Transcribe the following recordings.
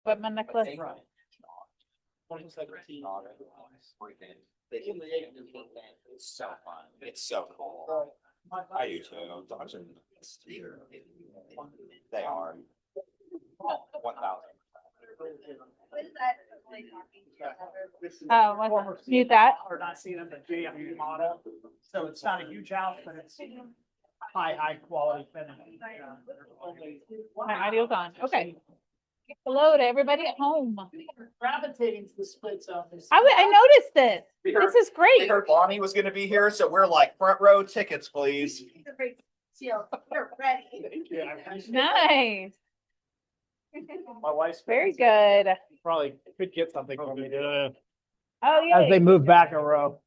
equipment necklace. 2017. It's so fun. It's so cool. I do too. Dogs are. They are. 1,000. Oh, mute that. Or not seen them, but JFE model. So it's not a huge house, but it's high quality finish. My audio's on. Okay. Hello to everybody at home. Gravitating to the split zone. I noticed this. We This heard, is we great. heard Bonnie was gonna be here, so we're like front row tickets, please. You're ready. Yeah, I appreciate it. Nice. My wife's Very good. probably could get something for me Oh, as they yeah. move back a row.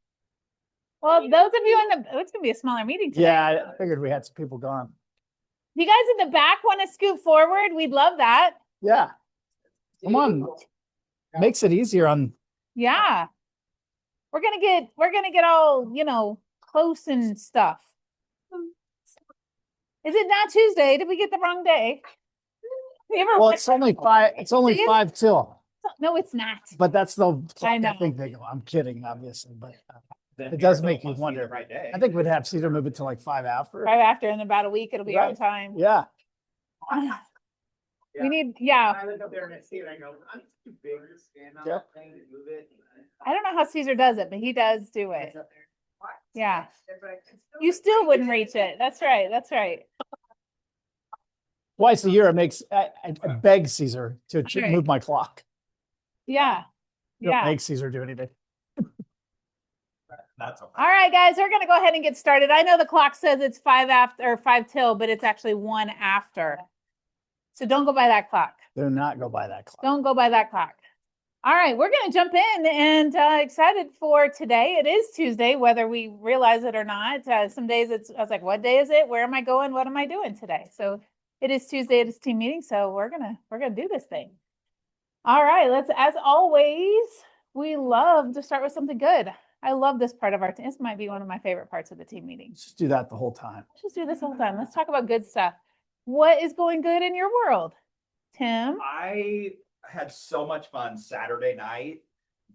Well, those of you in the, it's gonna be a smaller meeting today. Yeah, I figured we had some people gone. You guys in the back want to scoot forward? We'd love that. Yeah. Come on. Makes it easier on. Yeah. We're gonna get all, close and stuff. Is it not Tuesday? Did we get the wrong day? You ever- Well, it's only 5. It's only It is? 5 till. No, it's not. But that's the. I know. think they go. I'm kidding, obviously, but it does make you wonder. Right day. I think we'd have Cedar move it to like 5 after. Right after, in about a week, it'll be on Right. time. Yeah. We need, yeah. I look up there and I see it, I go, I'm too big to stand on Yeah. that thing to move it. I don't know how Caesar does it, but he does do it. It's up there. Why? Yeah. But I can You still wouldn't reach it. That's right. That's right. Twice a year, it makes, I beg Caesar to Okay. move my clock. Yeah. Don't Yeah. make Caesar do anything. That's okay. All right, guys, we're gonna go ahead and get started. I know the clock says it's 5 after or 5 till, but it's actually 1 after. So don't go by that clock. Do not go by that clock. Don't go by that clock. All right, we're gonna jump in and excited for today. It is Tuesday, whether we realize it or not. Some days I was like, what day is it? Where am I going? What am I doing today? So it is Tuesday. It is team meeting. So we're gonna do this thing. All right, as always, we love to start with something good. I love this part of our team. This might be one of my favorite parts of the team meeting. Let's just do that the whole time. Let's just do this all the time. Let's talk about good stuff. What is going good in your world, Tim? I had so much fun Saturday night.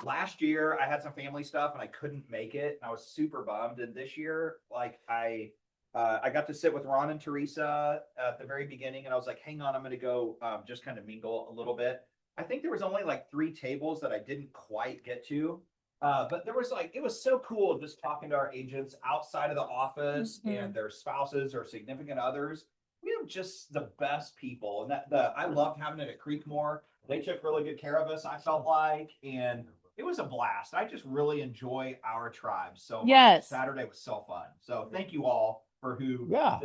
Last year, I had some family stuff and I couldn't make it. I was super bummed. And this year, like I got to sit with Ron and Teresa at the very beginning, and I was like, "Hang on, I'm going to go just kind of mingle a little bit." I think there was only like 3 tables that I didn't quite get to. But there was it was so cool just talking to our agents outside of the office and their spouses or significant others. We have just the best people, and I loved having it at Creekmore. They took really good care of us, I felt like, and it was a blast. I just really enjoy our tribe so much. Yes. Saturday was so fun. So thank you all for Yeah.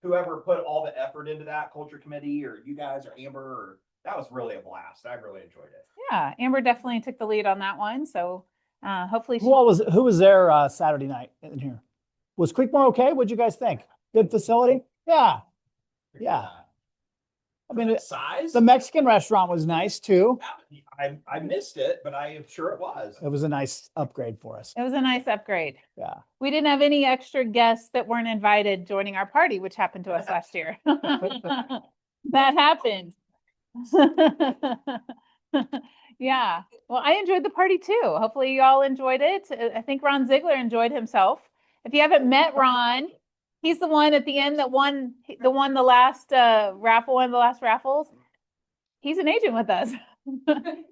whoever put all the effort into that, culture committee or you guys or Amber, or that was really a blast. I really enjoyed it. Yeah, Amber definitely took the lead on that one. So hopefully she Who was there Saturday night in here? Was Creekmore okay? What'd you guys think? Good facility? Yeah. Yeah. I mean, Size? the Mexican restaurant was nice too. I missed it, but I am sure it was. It was a nice upgrade for us. It was a nice upgrade. Yeah. We didn't have any extra guests that weren't invited joining our party, which happened to us last year. That happened. Yeah. Well, I enjoyed the party too. Hopefully you all enjoyed it. I think Ron Ziegler enjoyed himself. If you haven't met Ron, he's the one at the end that won the last raffle, one of the last raffles. He's an agent with us.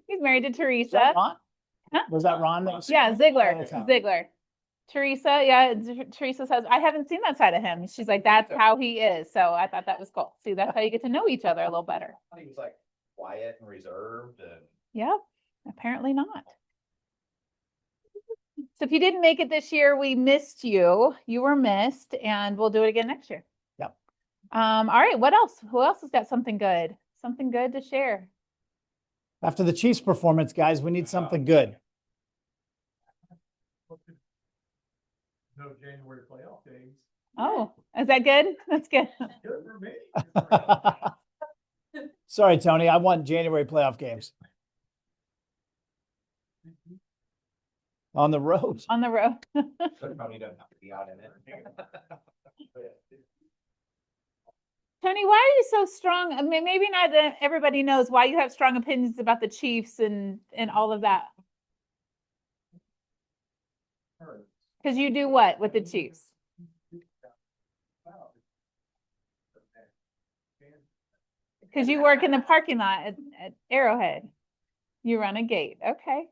He's married to Was Teresa. that Ron? Huh? Was that Ron? That was- Yeah, Ziegler. Okay. Ziegler. Teresa, yeah, Teresa says, I haven't seen that side of him. She's like, that's how he is. So I thought that was cool. See, that's how you get to know each other a little better. He was like quiet and reserved and Yep, apparently not. So if you didn't make it this year, we missed you. You were missed, and we'll do it again next year. Yep. All right, what else? Who else has got something good? Something good to share? After the Chiefs performance, guys, we need something good. No January playoff games. Oh, is that good? That's good. Good for me. Sorry, Tony. I want January playoff games. On the road. On the road. Tony doesn't have to be out in it. Tony, why are you so strong? I mean, maybe not that everybody knows why you have strong opinions about the Chiefs and all of that. Because you do what with the Chiefs? Because you work in the parking lot at Arrowhead. You run a gate. Okay.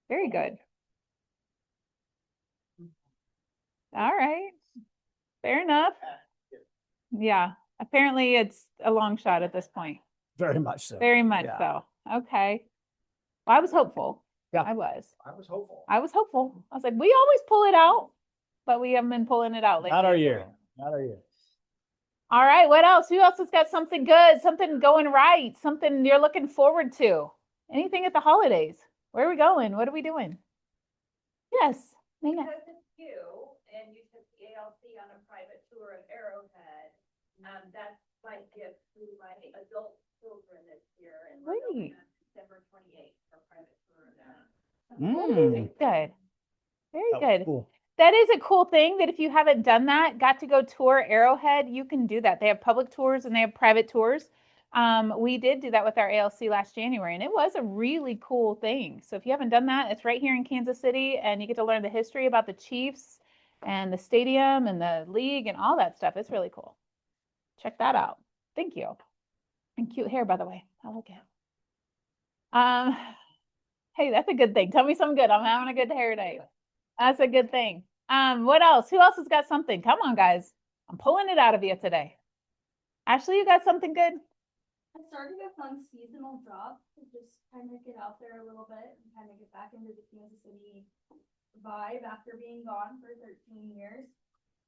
Very good. All right. Fair enough. Yeah. Apparently it's a long shot at this point. Very much so. Very much Yeah. so. Okay. Well, I was hopeful. Yeah. I was. I was hopeful. I was hopeful. I was like, we always pull it out, but we haven't been pulling it out lately. Not our year. Not our year. All right. What else? Who else has got something good, something going right, something you're looking forward to? Anything at the holidays? Where are we going? What are we doing? Yes. Nina. Because it's you and you took the ALC on a private tour of Arrowhead, that's my gift to my adult children this year. And we're going Great. on December 28th for a private tour of that. Very good. Very That was good. cool. That is a cool thing that if you haven't done that, got to go tour Arrowhead, you can do that. They have public tours and they have private tours. We did do that with our ALC last January, and it was a really cool thing. So if you haven't done that, it's right here in Kansas City, and you get to learn the history about the Chiefs and the stadium and the league and all that stuff. It's really cool. Check that out. Thank you. And cute hair, by the way. I like it. Hey, that's a good thing. Tell me something good. I'm having a good hair day. That's a good thing. What else? Who else has got something? Come on, guys. I'm pulling it out of you today. Ashley, you got something good? I started a fun seasonal job to just kind of get out there a little bit and kind of get back into the Kansas City vibe after being gone for 13 years.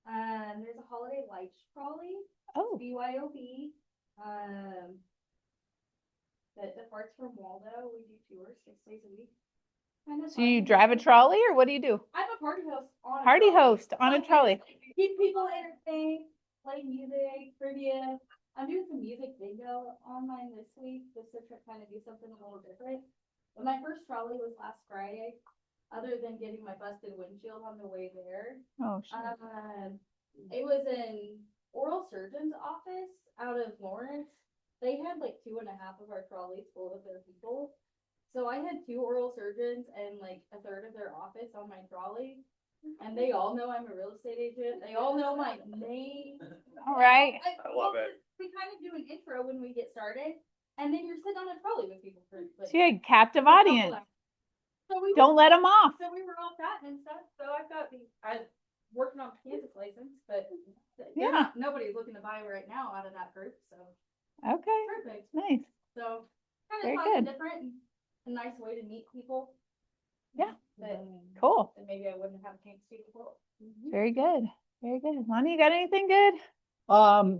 There's a holiday lights trolley, Oh, BYOB. The parts from Waldo, we do tours 6 days a week. Kinda so you fun. drive a trolley or what do you do? I'm a party host on a Party trolley. host on a trolley. Keep people entertained, play music, trivia. I'm doing some music bingo online this week, just to kind of do something a little different. But my first trolley was last Friday, other than getting my busted windshield on the way there. Oh, sure. It was an oral surgeon's office out of Lawrence. They had like 2.5 of our trolleys full of their people. So I had 2 oral surgeons and like a third of their office on my trolley. And they all know I'm a real estate agent. They all know my name. All right. I love it. We kind of do an intro when we get started. And then you're sitting on a trolley with people for like. So you had a captive a couple audience. hours. So we Don't let them off. So we were all chatting and stuff. So I thought I working on Kansas license, but Yeah. nobody's looking to buy right now out of that group. So Okay. perfect. Nice. So kind Very of something good. different and a nice way to meet people. Yeah. That, Cool. that maybe I wouldn't have a chance to before. Very good. Very good. Lonnie, you got anything good?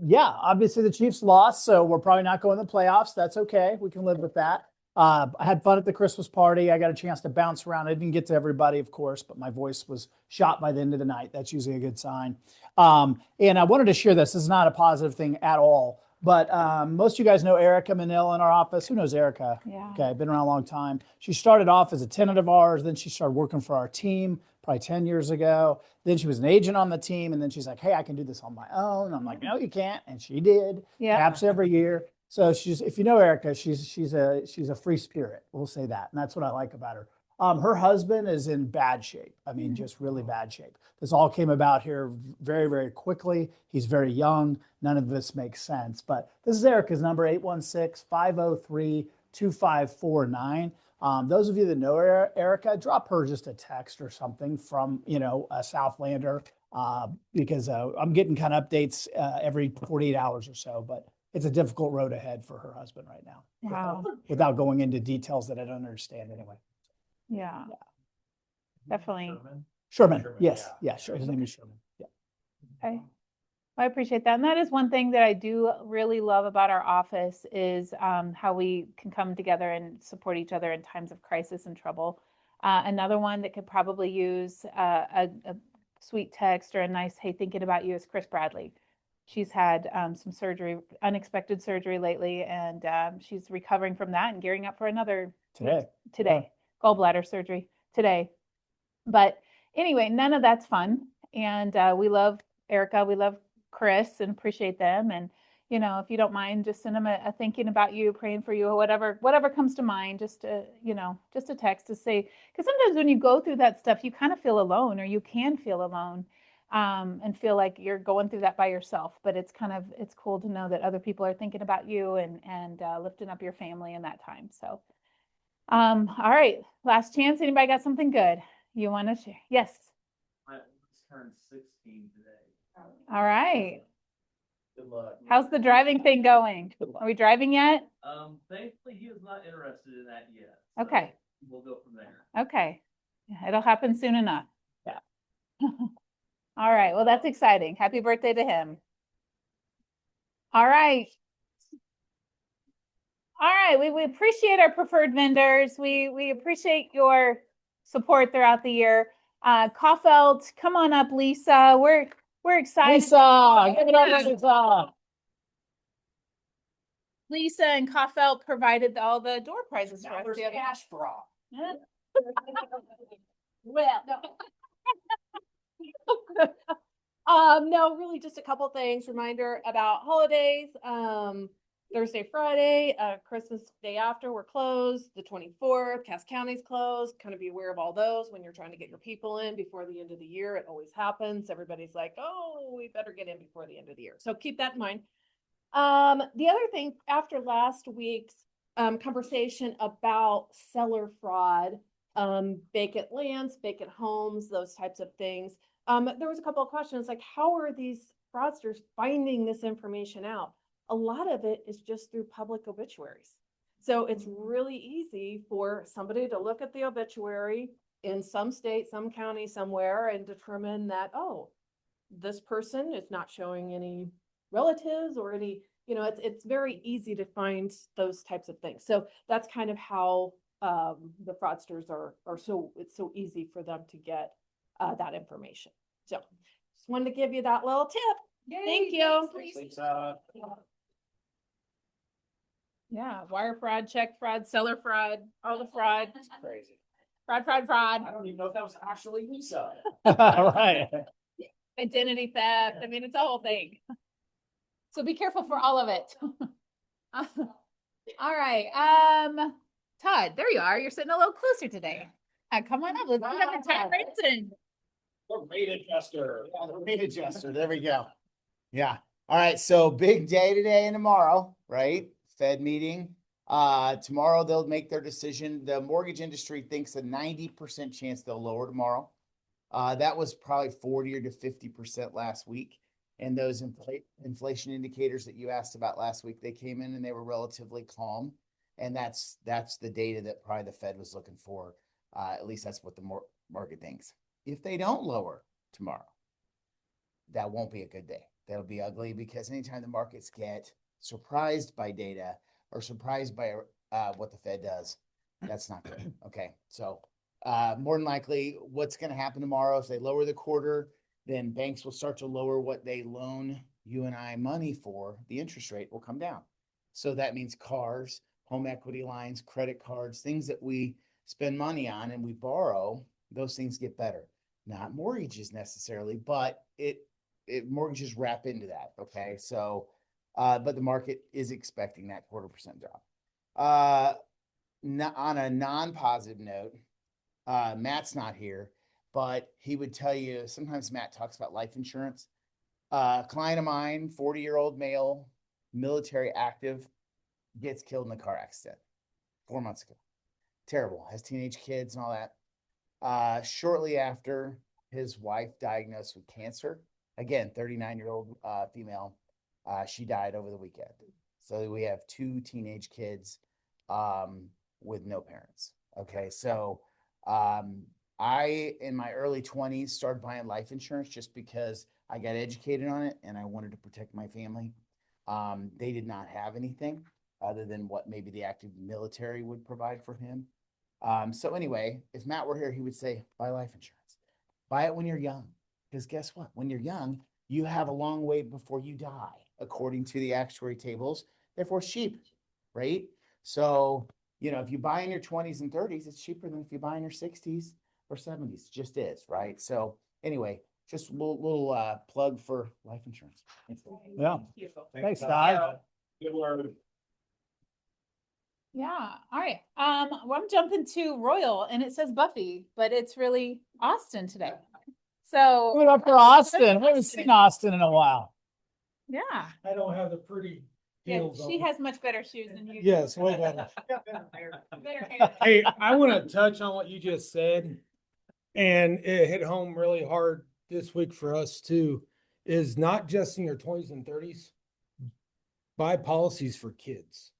Yeah, obviously the Chiefs lost, so we're probably not going to the playoffs. That's okay. We can live with that. I had fun at the Christmas party. I got a chance to bounce around. I didn't get to everybody, of course, but my voice was shot by the end of the night. That's usually a good sign. And I wanted to share this. This is not a positive thing at all, but most of you guys know Erica Manil in our office. Who knows Erica? Yeah. Okay, been around a long time. She started off as a tenant of ours. Then she started working for our team probably 10 years ago. Then she was an agent on the team. And then she's like, hey, I can do this on my own. I'm like, no, you can't. And she did. Yeah. Caps every year. So she's, if you know Erica, she's a free spirit. We'll say that. And that's what I like about her. Her husband is in bad shape. I mean, just really bad shape. This all came about here very, very quickly. He's very young. None of this makes sense. But this is Erica's number, 816-503-2549. Those of you that know Erica, drop her just a text or something from, a Southlander, because I'm getting kind of updates every 48 hours or so. But it's a difficult road ahead for her husband right now. Wow. Without going into details that I don't understand anyway. Yeah. Definitely. Sherman, Sherman, yes, yeah. yeah, sure. His name is Sherman. Yeah. Okay. I appreciate that. And that is one thing that I do really love about our office is how we can come together and support each other in times of crisis and trouble. Another one that could probably use a sweet text or a nice, hey, thinking about you is Chris Bradley. She's had some surgery, unexpected surgery lately, and she's recovering from that and gearing up for another today, gallbladder surgery today. But anyway, none of that's fun. And we love Erica. We love Chris and appreciate them. And, you know, if you don't mind, just send them a thinking about you, praying for you, or whatever comes to mind, just to, you know, just a text to say, because sometimes when you go through that stuff, you kind of feel alone, or you can feel alone, and feel like you're going through that by yourself. But it's cool to know that other people are thinking about you and lifting up your family in that time. So, all right, last chance. Anybody got something good you want to share? Yes. My oldest turned 16 today. All right. Good luck. How's the driving thing going? Are we driving yet? Thankfully, he is not interested in that yet. so Okay. We'll go from there. Okay. Yeah, it'll happen soon enough. Yeah. All right. Well, that's exciting. Happy birthday to him. All right. All right. We appreciate our preferred vendors. We appreciate your support throughout the year. Kaufeld, come on up, Lisa. We're excited. Lisa, give it up, Lisa. Lisa and Kaufeld provided all the door prizes for Now us. there's the other- cash draw. Yeah. Well, no, really just a couple things. Reminder about holidays. Thursday, Friday, Christmas day after, we're closed. The 24th, Cass County's closed. Kind of be aware of all those when you're trying to get your people in before the end of the year. It always happens. Everybody's like, oh, we better get in before the end of the year. So keep that in mind. The other thing, after last week's conversation about seller fraud, vacant lands, vacant homes, those types of things, there was a couple of questions like, how are these fraudsters finding this information out? A lot of it is just through public obituaries. So it's really easy for somebody to look at the obituary in some state, some county, somewhere and determine that, oh, this person is not showing any relatives or any, you know, it's very easy to find those types of things. So that's kind of how the fraudsters are so, it's so easy for them to get that information. So just wanted to give you that little tip. Thank you. Yeah, wire fraud, check fraud, seller fraud, all the fraud, Crazy. fraud. I don't even know if that was actually Lisa. All right. Identity theft. I mean, it's a whole thing. So be careful for all of it. All right. Todd, there you are. You're sitting a little closer today. Come on up. Let's put up the Todd Ranson. The rate adjuster. Yeah, the rate adjuster. There we go. Yeah. All right. So big day today and tomorrow, right? Fed meeting. Tomorrow they'll make their decision. The mortgage industry thinks a 90% chance they'll lower tomorrow. That was probably 40 to 50% last week. And those inflation indicators that you asked about last week, they came in and they were relatively calm. And that's the data that probably the Fed was looking for. At least that's what the market thinks. If they don't lower tomorrow, that won't be a good day. That'll be ugly because anytime the markets get surprised by data or surprised by what the Fed does, that's not good. Okay. So more than likely what's going to happen tomorrow is they lower the quarter, then banks will start to lower what they loan you and I money for. The interest rate will come down. So that means cars, home equity lines, credit cards, things that we spend money on and we borrow, those things get better. Not mortgages necessarily, but mortgages wrap into that. Okay. So, but the market is expecting that 0.25% drop. On a non-positive note, Matt's not here, but he would tell you, sometimes Matt talks about life insurance. A client of mine, 40-year-old male, military active, gets killed in a car accident 4 months ago. Terrible. Has teenage kids and all that. Shortly after, his wife diagnosed with cancer. Again, 39-year-old female. She died over the weekend. So we have 2 teenage kids with no parents. Okay, so I, in my early 20s, started buying life insurance just because I got educated on it and I wanted to protect my family. They did not have anything other than what maybe the active military would provide for him. So anyway, if Matt were here, he would say, buy life insurance. Buy it when you're young. Because guess what? When you're young, you have a long way before you die, according to the actuary tables. Therefore, it's cheap, right? So, you know, if you buy in your 20s and 30s, it's cheaper than if you buy in your 60s or 70s. It just is, right? So anyway, just a little plug for life insurance. Yeah. Thanks, Todd. Yeah. All right. Well, I'm jumping to Royal and it says Buffy, but it's really Austin today. So Give it up for Austin. We haven't seen Austin in a while. yeah. I don't have the pretty Yeah, heels she on. has much better shoes than you. do. Yes, way better. Better hair. Hey, I want to touch on what you just said. And it hit home really hard this week for us too, is not just in your 20s and 30s, buy policies for kids.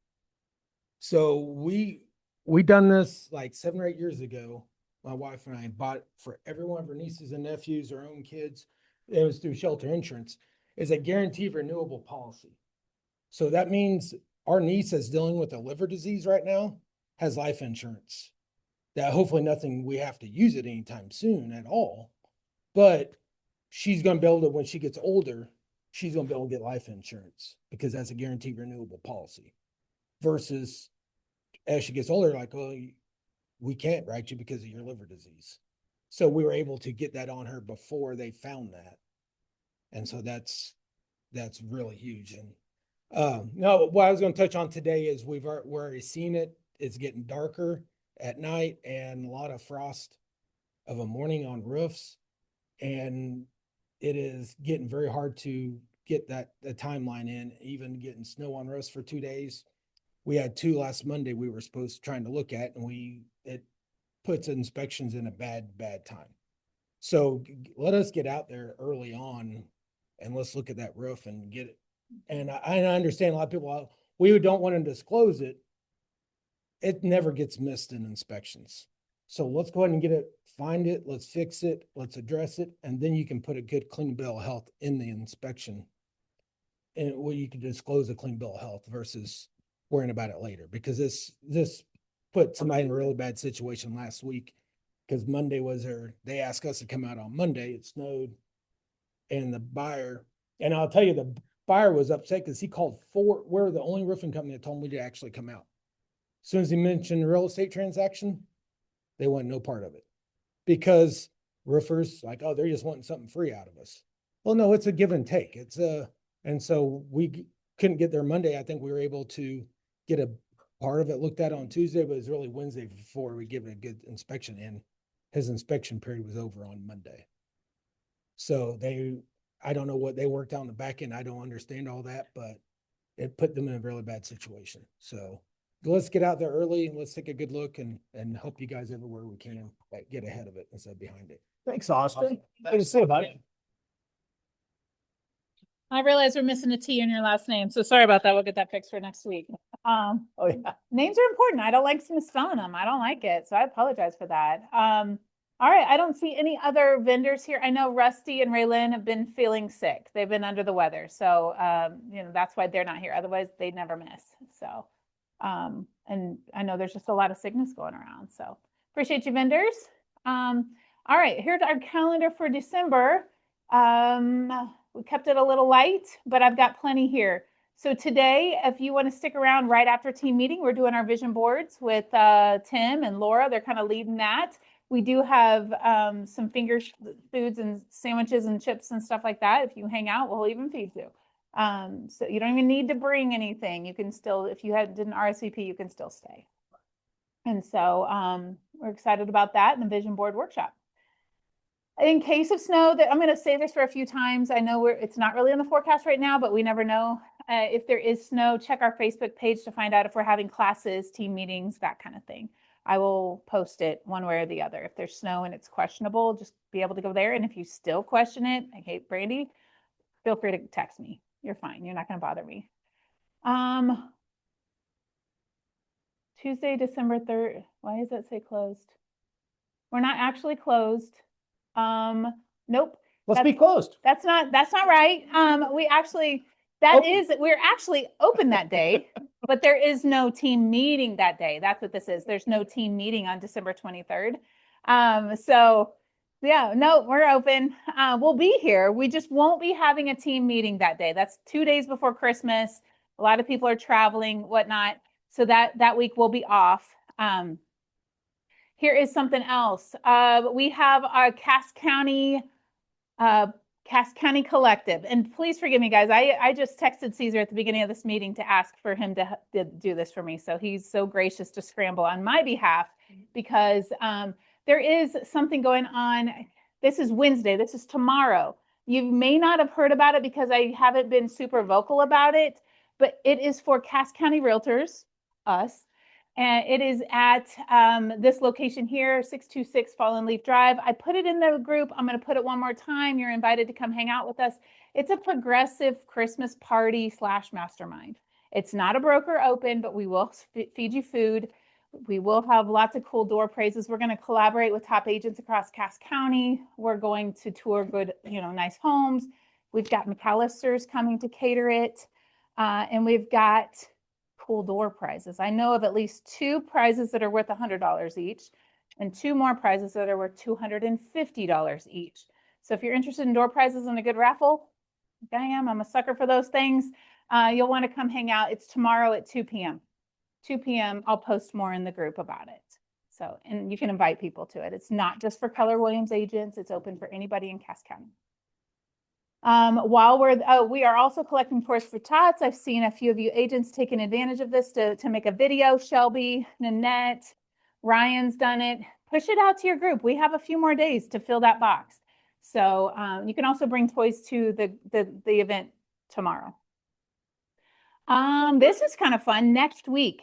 So we done this like 7 or 8 years ago. My wife and I bought for every one of our nieces and nephews, our own kids. It was through Shelter Insurance. Is a guaranteed renewable policy. So that means our niece that's dealing with a liver disease right now has life insurance. That hopefully nothing we have to use it anytime soon at all. But she's going to be able to, when she gets older, she's going to be able to get life insurance because that's a guaranteed renewable policy. Versus as she gets older, like, oh, we can't write you because of your liver disease. So we were able to get that on her before they found that. And so that's really huge. And no, what I was going to touch on today is we're already seen it. It's getting darker at night and a lot of frost of a morning on roofs. And it is getting very hard to get the timeline in, even getting snow on roofs for 2 days. We had 2 last Monday we were trying to look at, and it puts inspections in a bad time. So let us get out there early on and let's look at that roof and get it. And I understand a lot of people, we don't want to disclose it. It never gets missed in inspections. So let's go ahead and get it, find it, let's fix it, let's address it, and then you can put a good clean bill of health in the inspection. And where you can disclose a clean bill of health versus worrying about it later, because this put somebody in a really bad situation last week. Because Monday they asked us to come out on Monday, it snowed, and the buyer, and I'll tell you, the buyer was upset because he called we're the only roofing company that told him we to actually come out. As soon as he mentioned real estate transaction, they want no part of it. Because roofers, like, oh, they're just wanting something free out of us. Well, no, it's a give and take. And so we couldn't get there Monday. I think we were able to get a part of it looked at on Tuesday, but it was really Wednesday before we give it a good inspection in. His inspection period was over on Monday. So I don't know what they worked out on the back end. I don't understand all that, but it put them in a really bad situation. So let's get out there early and let's take a good look and help you guys everywhere we can get ahead of it instead of behind it. Thanks, Austin. Good to see you, buddy. I realize we're missing a T in your last name, so sorry about that. We'll get that fixed for next week. Oh yeah. Names are important. I don't like misspelling them. I don't like it, so I apologize for that. All right, I don't see any other vendors here. I know Rusty and Raylyn have been feeling sick. They've been under the weather, so that's why they're not here. Otherwise, they'd never miss. So, and I know there's just a lot of sickness going around. So appreciate you, vendors. All right, here's our calendar for December. We kept it a little light, but I've got plenty here. So today, if you want to stick around right after team meeting, we're doing our vision boards with Tim and Laura. They're kind of leading that. We do have some finger foods and sandwiches and chips and stuff like that. If you hang out, we'll even feed you. So you don't even need to bring anything. You can still, if you didn't RSVP, you can still stay. And so we're excited about that in the vision board workshop. In case of snow, that I'm going to say this for a few times. I know it's not really in the forecast right now, but we never know. If there is snow, check our Facebook page to find out if we're having classes, team meetings, that kind of thing. I will post it one way or the other. If there's snow and it's questionable, just be able to go there. And if you still question it, okay, Brandy, feel free to text me. You're fine. You're not going to bother me. Tuesday, December 3rd. Why does that say closed? We're not actually closed. Nope. Let's be closed. That's not right. We're actually open that day, but there is no team meeting that day. That's what this is. There's no team meeting on December 23rd. So yeah, no, we're open. We'll be here. We just won't be having a team meeting that day. That's 2 days before Christmas. A lot of people are traveling, whatnot. So that week we'll be off. Here is something else. We have our Cass County Cass County Collective. And please forgive me, guys. I just texted Caesar at the beginning of this meeting to ask for him to do this for me. So he's so gracious to scramble on my behalf because there is something going on. This is Wednesday. This is tomorrow. You may not have heard about it because I haven't been super vocal about it, but it is for Cass County Realtors, us. And it is at this location here, 626 Fallen Leaf Drive. I put it in the group. I'm going to put it one more time. You're invited to come hang out with us. It's a progressive Christmas party / mastermind. It's not a broker open, but we will feed you food. We will have lots of cool door praises. We're going to collaborate with top agents across Cass County. We're going to tour good, nice homes. We've got McAllister's coming to cater it. And we've got cool door prizes. I know of at least 2 prizes that are worth $100 each and 2 more prizes that are worth $250 each. So if you're interested in door prizes and a good raffle, like I am, I'm a sucker for those things. You'll want to come hang out. It's tomorrow at 2 p.m. 2 p.m. I'll post more in the group about it. So, and you can invite people to it. It's not just for Keller Williams agents. It's open for anybody in Cass County. While we are also collecting tours for tots. I've seen a few of you agents taking advantage of this to make a video. Shelby, Nanette, Ryan's done it. Push it out to your group. We have a few more days to fill that box. So you can also bring toys to the event tomorrow. This is kind of fun. Next week,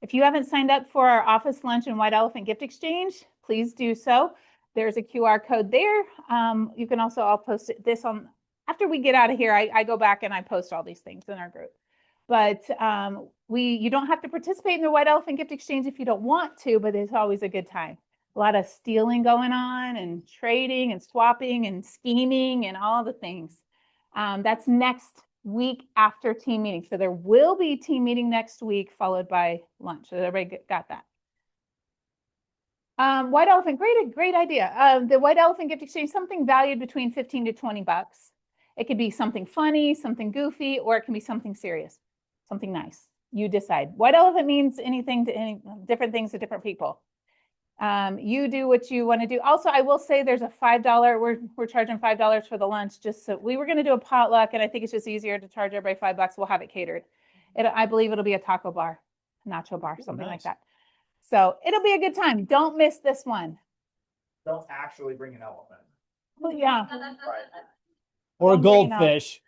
if you haven't signed up for our office lunch and White Elephant gift exchange, please do so. There's a QR code there. You can also, I'll post this on, after we get out of here, I go back and I post all these things in our group. But you don't have to participate in the White Elephant gift exchange if you don't want to, but it's always a good time. A lot of stealing going on and trading and swapping and scheming and all the things. That's next week after team meeting. So there will be team meeting next week followed by lunch. So everybody got that. White Elephant, great idea. The White Elephant gift exchange, something valued between 15 to 20 bucks. It could be something funny, something goofy, or it can be something serious, something nice. You decide. White Elephant means anything to different things to different people. You do what you want to do. Also, I will say there's a $5, we're charging $5 for the lunch, just so we were going to do a potluck, and I think it's just easier to charge everybody $5. We'll have it catered. I believe it'll be a taco bar, nacho bar, something like that. So it'll be a good time. Don't miss this one. Don't actually bring an elephant. Well, yeah. Or a Don't bring it up. goldfish.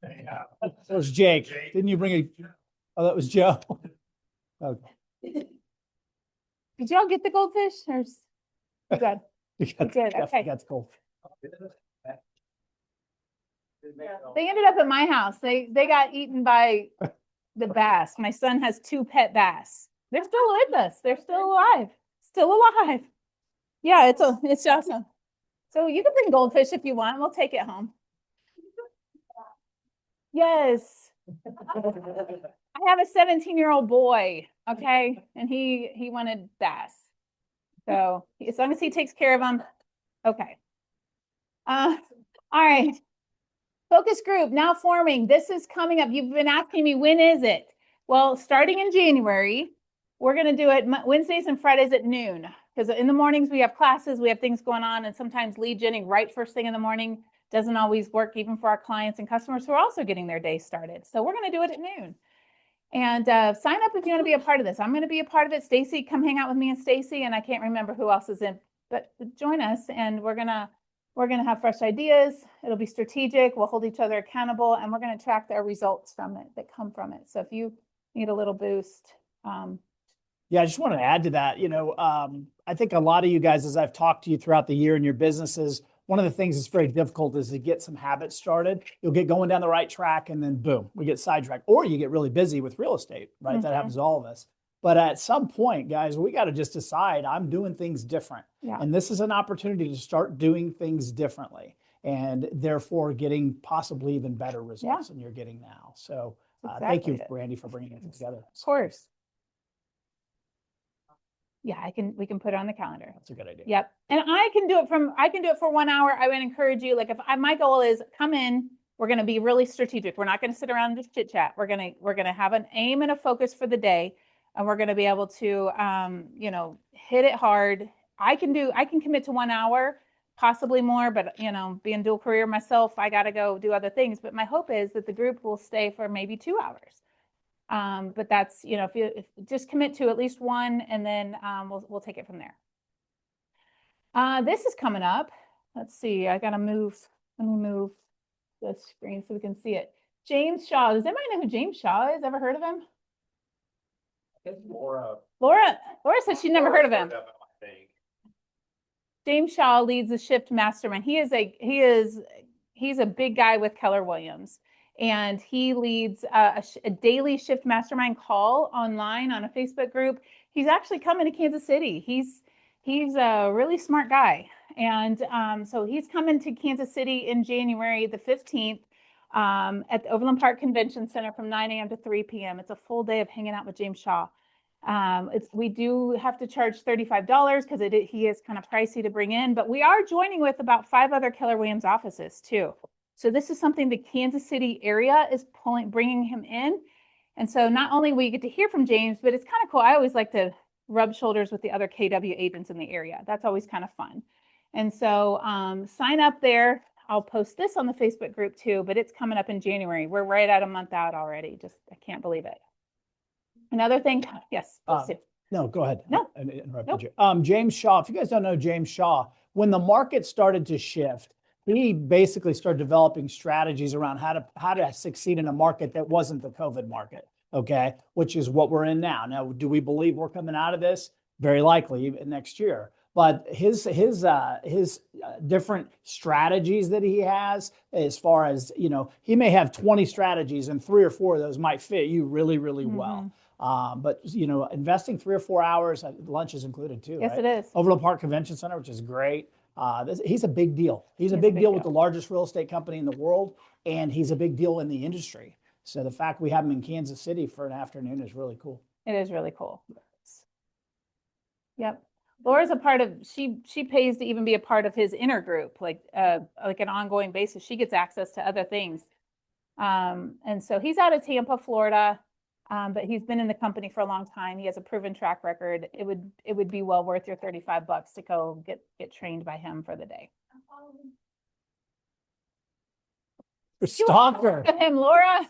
Yeah. That was Jake. Didn't you bring a? Oh, that was Joe. Okay. Did y'all get the goldfish? Or you good? You got, Good, Jeff okay. got the gold. They ended up at my house. They got eaten by the bass. My son has 2 pet bass. They're still with us. They're still alive. Still alive. Yeah, it's awesome. So you can bring goldfish if you want. We'll take it home. Yes. I have a 17-year-old boy, okay? And he wanted bass. So as long as he takes care of them, okay. All right. Focus group now forming. This is coming up. You've been asking me, when is it? Well, starting in January, we're going to do it Wednesdays and Fridays at noon, because in the mornings we have classes, we have things going on, and sometimes lead genning right first thing in the morning doesn't always work even for our clients and customers who are also getting their day started. So we're going to do it at noon. And sign up if you want to be a part of this. I'm going to be a part of it. Stacy, come hang out with me and Stacy, and I can't remember who else is in, but join us, and we're gonna have fresh ideas. It'll be strategic. We'll hold each other accountable, and we're going to track our results from it that come from it. So if you need a little boost, Yeah, I just want to add to that. I think a lot of you guys, as I've talked to you throughout the year in your businesses, one of the things that's very difficult is to get some habits started. You'll get going down the right track and then boom, we get sidetracked, or you get really busy with real estate, right? That happens to all of us. But at some point, guys, we got to just decide I'm doing things different. Yeah. And this is an opportunity to start doing things differently and therefore getting possibly even better results than you're getting now. So thank you, Brandy, for bringing it together. of course. Yeah, we can put it on the calendar. That's a good idea. Yep. And I can do it for 1 hour. I would encourage you, like my goal is come in, we're going to be really strategic. We're not going to sit around and just chit chat. We're going to have an aim and a focus for the day. And we're going to be able to, hit it hard. I can commit to 1 hour. possibly more, but you know, being dual career myself, I got to go do other things. But my hope is that the group will stay for maybe 2 hours. But that's, you know, if just commit to at least one, and then we'll take it from there. This is coming up. Let's see. I gotta move. Let me move the screen so we can see it. James Shaw. Does anybody know who James Shaw is? Ever heard of him? Laura Said she never heard of him. I think. James Shaw leads the Shift Mastermind. He's a big guy with Keller Williams, and he leads a daily Shift Mastermind call online on a Facebook group. He's actually coming to Kansas City. He's a really smart guy, and so he's coming to Kansas City in January the 15th at the Overland Park Convention Center from 9 a.m. to 3 p.m. It's a full day of hanging out with James Shaw. We do have to charge $35 because he is kind of pricey to bring in, but we are joining with about 5 other Keller Williams offices too. So this is something the Kansas City area is bringing him in. And so not only will you get to hear from James, but it's kind of cool. I always like to rub shoulders with the other KW agents in the area. That's always kind of fun. And so sign up there. I'll post this on the Facebook group too, but it's coming up in January. We're right at a month out already. I can't believe it. Another thing, yes. No, go ahead. No. I interrupted Nope. you. James Shaw, if you guys don't know James Shaw, when the market started to shift, he basically started developing strategies around how to succeed in a market that wasn't the COVID market, okay, which is what we're in now. Now, do we believe we're coming out of this? Very likely next year. But his different strategies that he has, as far as, you know, he may have 20 strategies and 3 or 4 of those might fit you really, really well. But, you know, investing 3 or 4 hours, lunch is included too. Yes, right? it is. Overland Park Convention Center, which is great. He's a big deal. He's a big deal with the largest real estate company in the world, and he's a big deal in the industry. So the fact we have him in Kansas City for an afternoon is really cool. It is really cool. Yep. Laura's a part of, she pays to even be a part of his inner group, like an ongoing basis. She gets access to other things. And so he's out of Tampa, Florida, but he's been in the company for a long time. He has a proven track record. It would be well worth your $35 to go get trained by him for the day. Stalker. Look at him, Laura.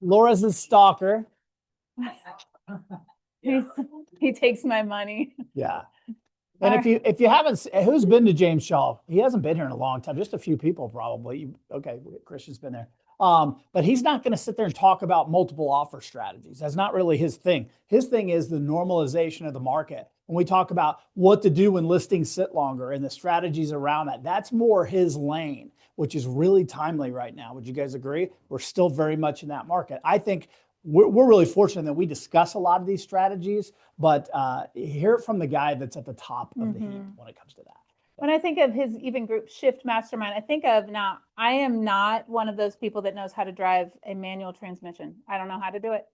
Laura's a stalker. He takes my money. Yeah. And if you haven't, who's been to James Shaw? He hasn't been here in a long time. Just a few people probably. Okay, Christian's been there. But he's not going to sit there and talk about multiple offer strategies. That's not really his thing. His thing is the normalization of the market. When we talk about what to do when listings sit longer and the strategies around that, that's more his lane, which is really timely right now. Would you guys agree? We're still very much in that market. I think we're really fortunate that we discuss a lot of these strategies, but hear it from the guy that's at the top of the heap when it comes to that. When I think of his even group Shift Mastermind, I think of now, I am not one of those people that knows how to drive a manual transmission. I don't know how to do it.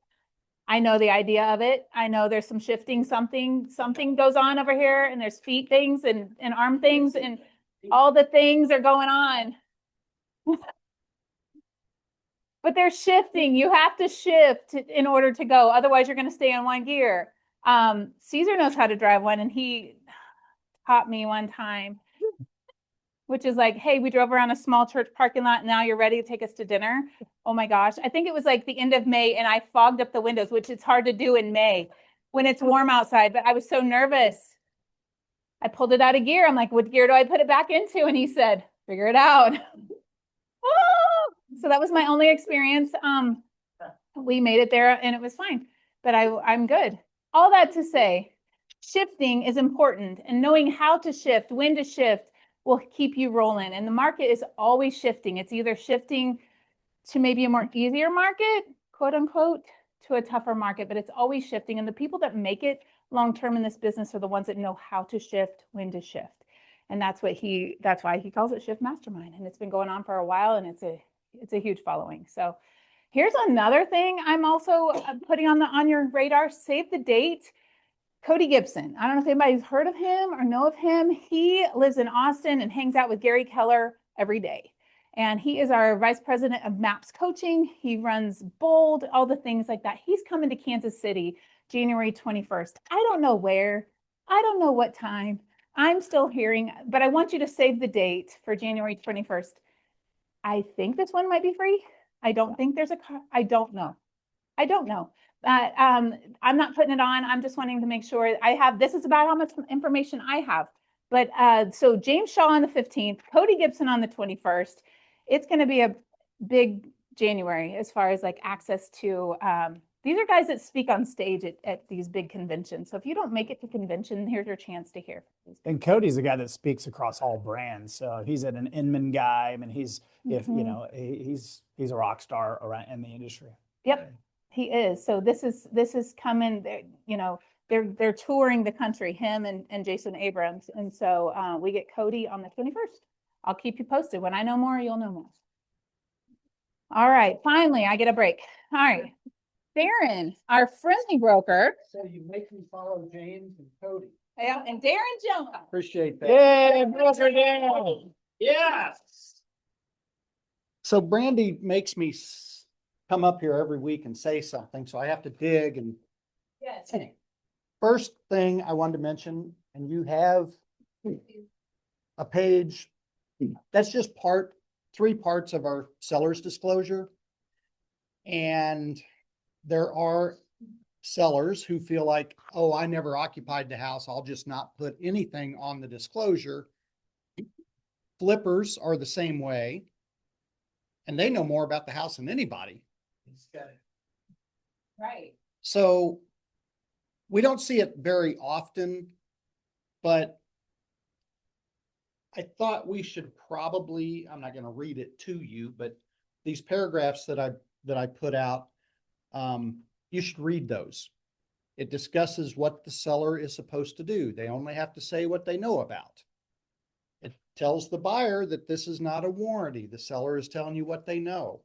I know the idea of it. I know there's some shifting, something goes on over here, and there's feet things and arm things, and all the things are going on. But they're shifting. You have to shift in order to go. Otherwise, you're going to stay on one gear. Caesar knows how to drive one, and he taught me one time, which is like, hey, we drove around a small church parking lot. And now you're ready to take us to dinner. Oh my gosh. I think it was like the end of May, and I fogged up the windows, which is hard to do in May when it's warm outside. But I was so nervous. I pulled it out of gear. I'm like, what gear do I put it back into? And he said, figure it out. So that was my only experience. We made it there and it was fine, but I'm good. All that to say, shifting is important, and knowing how to shift, when to shift, will keep you rolling. And the market is always shifting. It's either shifting to maybe a more easier market, quote unquote, to a tougher market, but it's always shifting. And the people that make it long-term in this business are the ones that know how to shift, when to shift. And that's why he calls it Shift Mastermind. And it's been going on for a while, and it's a huge following. So here's another thing I'm also putting on your radar. Save the date. Cody Gibson. I don't know if anybody's heard of him or know of him. He lives in Austin and hangs out with Gary Keller every day. And he is our vice president of MAPS coaching. He runs Bold, all the things like that. He's coming to Kansas City, January 21st. I don't know where, I don't know what time, I'm still hearing, but I want you to save the date for January 21st. I think this one might be free. I don't think there's I don't know. I don't know. But I'm not putting it on. I'm just wanting to make sure this is about how much information I have. But so James Shaw on the 15th, Cody Gibson on the 21st. It's going to be a big January as far as like access to, these are guys that speak on stage at these big conventions. So if you don't make it to convention, here's your chance to hear. And Cody's a guy that speaks across all brands. So he's an Inman guy. I mean, he's a rock star around in the industry. Yep, he is. So this is coming. They're touring the country, him and Jason Abrams, and so we get Cody on the 21st. I'll keep you posted. When I know more, you'll know more. All right, finally, I get a break. All right, Darren, our friendly broker. So you make me follow James and Cody. Yeah, and Darren Jones. Appreciate that. Yay, broker Darren. Yes. So Brandy makes me come up here every week and say something, so I have to dig and Yes. first thing I wanted to mention, and you have a page, that's just three parts of our seller's disclosure. And there are sellers who feel like, oh, I never occupied the house, I'll just not put anything on the disclosure. Flippers are the same way, and they know more about the house than anybody. Right. So we don't see it very often, but I thought we should probably, I'm not going to read it to you, but these paragraphs that I put out, you should read those. It discusses what the seller is supposed to do. They only have to say what they know about. It tells the buyer that this is not a warranty. The seller is telling you what they know.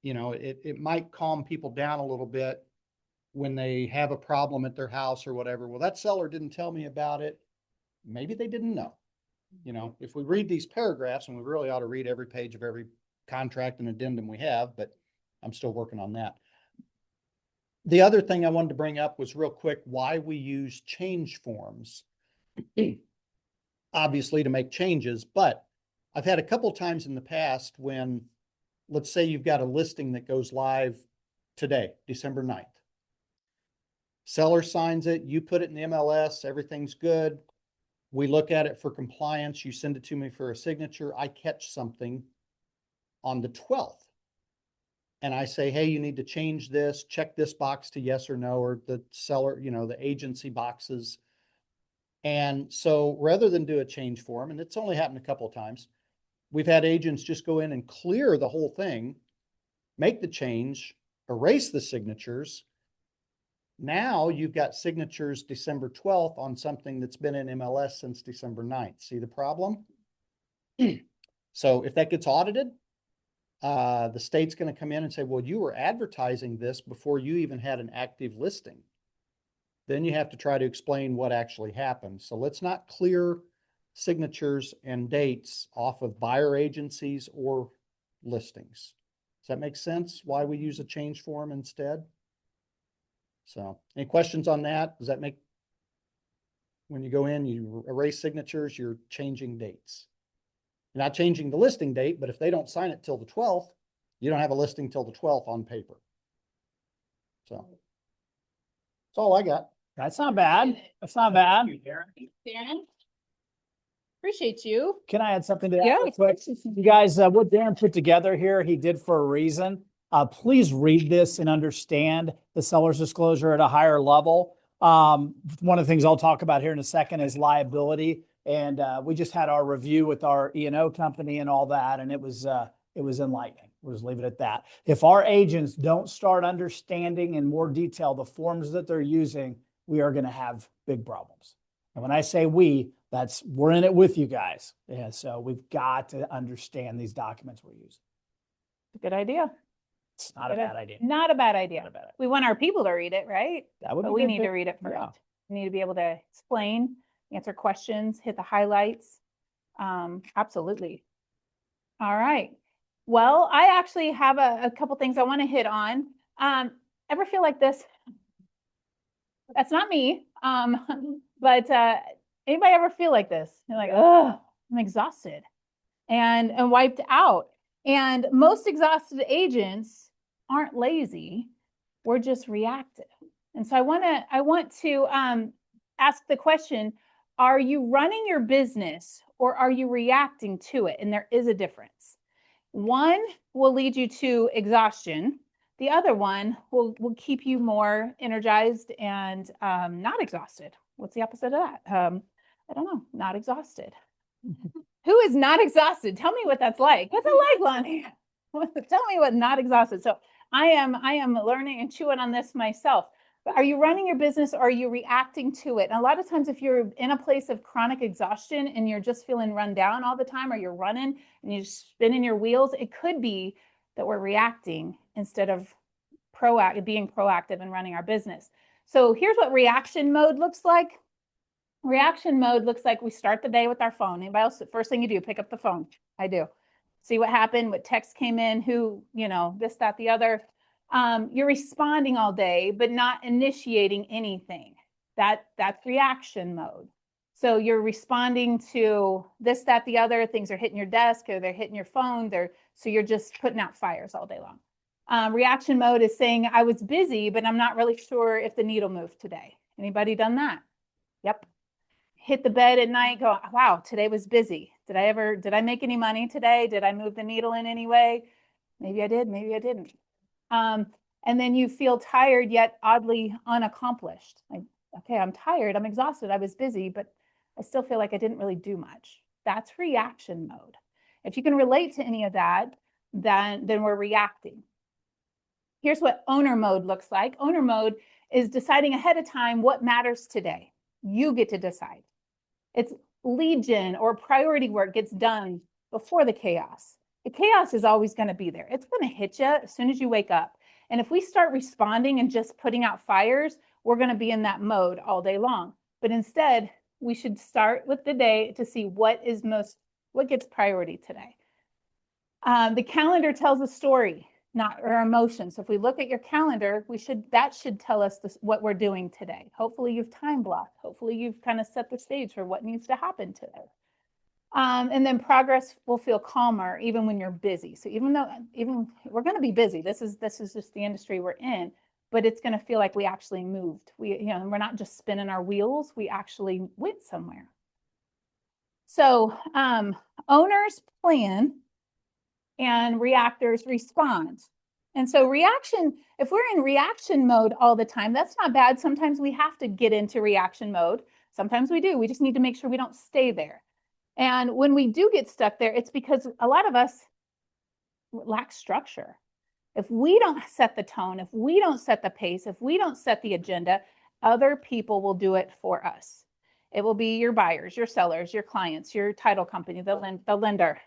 You know, it might calm people down a little bit when they have a problem at their house or whatever. Well, that seller didn't tell me about it. Maybe they didn't know. You know, if we read these paragraphs, and we really ought to read every page of every contract and addendum we have, but I'm still working on that. The other thing I wanted to bring up was real quick, why we use change forms. Obviously to make changes, but I've had a couple times in the past when, let's say you've got a listing that goes live today, December 9th. Seller signs it, you put it in the MLS, everything's good. We look at it for compliance. You send it to me for a signature. I catch something on the 12th. And I say, hey, you need to change this, check this box to yes or no, or the seller, you know, the agency boxes. And so rather than do a change form, and it's only happened a couple of times, we've had agents just go in and clear the whole thing, make the change, erase the signatures. Now you've got signatures December 12th on something that's been in MLS since December 9th. See the problem? So if that gets audited, the state's going to come in and say, well, you were advertising this before you even had an active listing. Then you have to try to explain what actually happened. So let's not clear signatures and dates off of buyer agencies or listings. Does that make sense? Why we use a change form instead? So any questions on that? Does that make, when you go in, you erase signatures, you're changing dates. You're not changing the listing date, but if they don't sign it till the 12th, you don't have a listing till the 12th on paper. So that's all I got. That's not bad. That's not bad. Darren, appreciate you. Can I add something to that? Yeah. real quick? You guys, what Darren put together here, he did for a reason. Please read this and understand the seller's disclosure at a higher level. One of the things I'll talk about here in a second is liability. And we just had our review with our E&O company and all that, and it was enlightening. We'll just leave it at that. If our agents don't start understanding in more detail the forms that they're using, we are going to have big problems. And when I say we're in it with you guys. Yeah, so we've got to understand these documents we're using. Good idea. It's not a bad idea. Not a bad idea. Not a bad idea. We want our people to read it, right? That would But be we good need to- to read it first. yeah. We need to be able to explain, answer questions, hit the highlights. Absolutely. All right. Well, I actually have a couple things I want to hit on. Ever feel like this? That's not me. But Anybody ever feel like this? You're like, oh, I'm exhausted and wiped out. And most exhausted agents aren't lazy. We're just reactive. And so I want to ask the question, are you running your business or are you reacting to it? And there is a difference. One will lead you to exhaustion. The other one will keep you more energized and not exhausted. What's the opposite of that? I don't know, not exhausted. Who is not exhausted? Tell me what that's like. What's it like, Lonnie? Tell me what not exhausted. So I am learning and chewing on this myself. But are you running your business or are you reacting to it? And a lot of times if you're in a place of chronic exhaustion and you're just feeling run down all the time, or you're running and you're spinning your wheels, it could be that we're reacting instead of being proactive and running our business. So here's what reaction mode looks like. Reaction mode looks like we start the day with our phone. Anybody else? First thing you do, pick up the phone. I do. See what happened, what text came in, who, this, that, the other. You're responding all day, but not initiating anything. That's reaction mode. So you're responding to this, that, the other. Things are hitting your desk or they're hitting your phone. So you're just putting out fires all day long. Reaction mode is saying, I was busy, but I'm not really sure if the needle moved today. Anybody done that? Yep. Hit the bed at night, go, wow, today was busy. Did I make any money today? Did I move the needle in any way? Maybe I did, maybe I didn't. And then you feel tired yet oddly unaccomplished. Like, okay, I'm tired, I'm exhausted, I was busy, but I still feel like I didn't really do much. That's reaction mode. If you can relate to any of that, then we're reacting. Here's what owner mode looks like. Owner mode is deciding ahead of time what matters today. You get to decide. It's legion or priority work gets done before the chaos. The chaos is always going to be there. It's going to hit you as soon as you wake up. And if we start responding and just putting out fires, we're going to be in that mode all day long. But instead, we should start with the day to see what gets priority today. The calendar tells a story, not our emotions. So if we look at your calendar, that should tell us what we're doing today. Hopefully you've time blocked. Hopefully you've kind of set the stage for what needs to happen today. And then progress will feel calmer even when you're busy. So even we're going to be busy, this is just the industry we're in, but it's going to feel like we actually moved. We're not just spinning our wheels, we actually went somewhere. So owners plan and reactors respond. And so if we're in reaction mode all the time, that's not bad. Sometimes we have to get into reaction mode. Sometimes we do. We just need to make sure we don't stay there. And when we do get stuck there, it's because a lot of us lack structure. If we don't set the tone, if we don't set the pace, if we don't set the agenda, other people will do it for us. It will be your buyers, your sellers, your clients, your title company, the lender,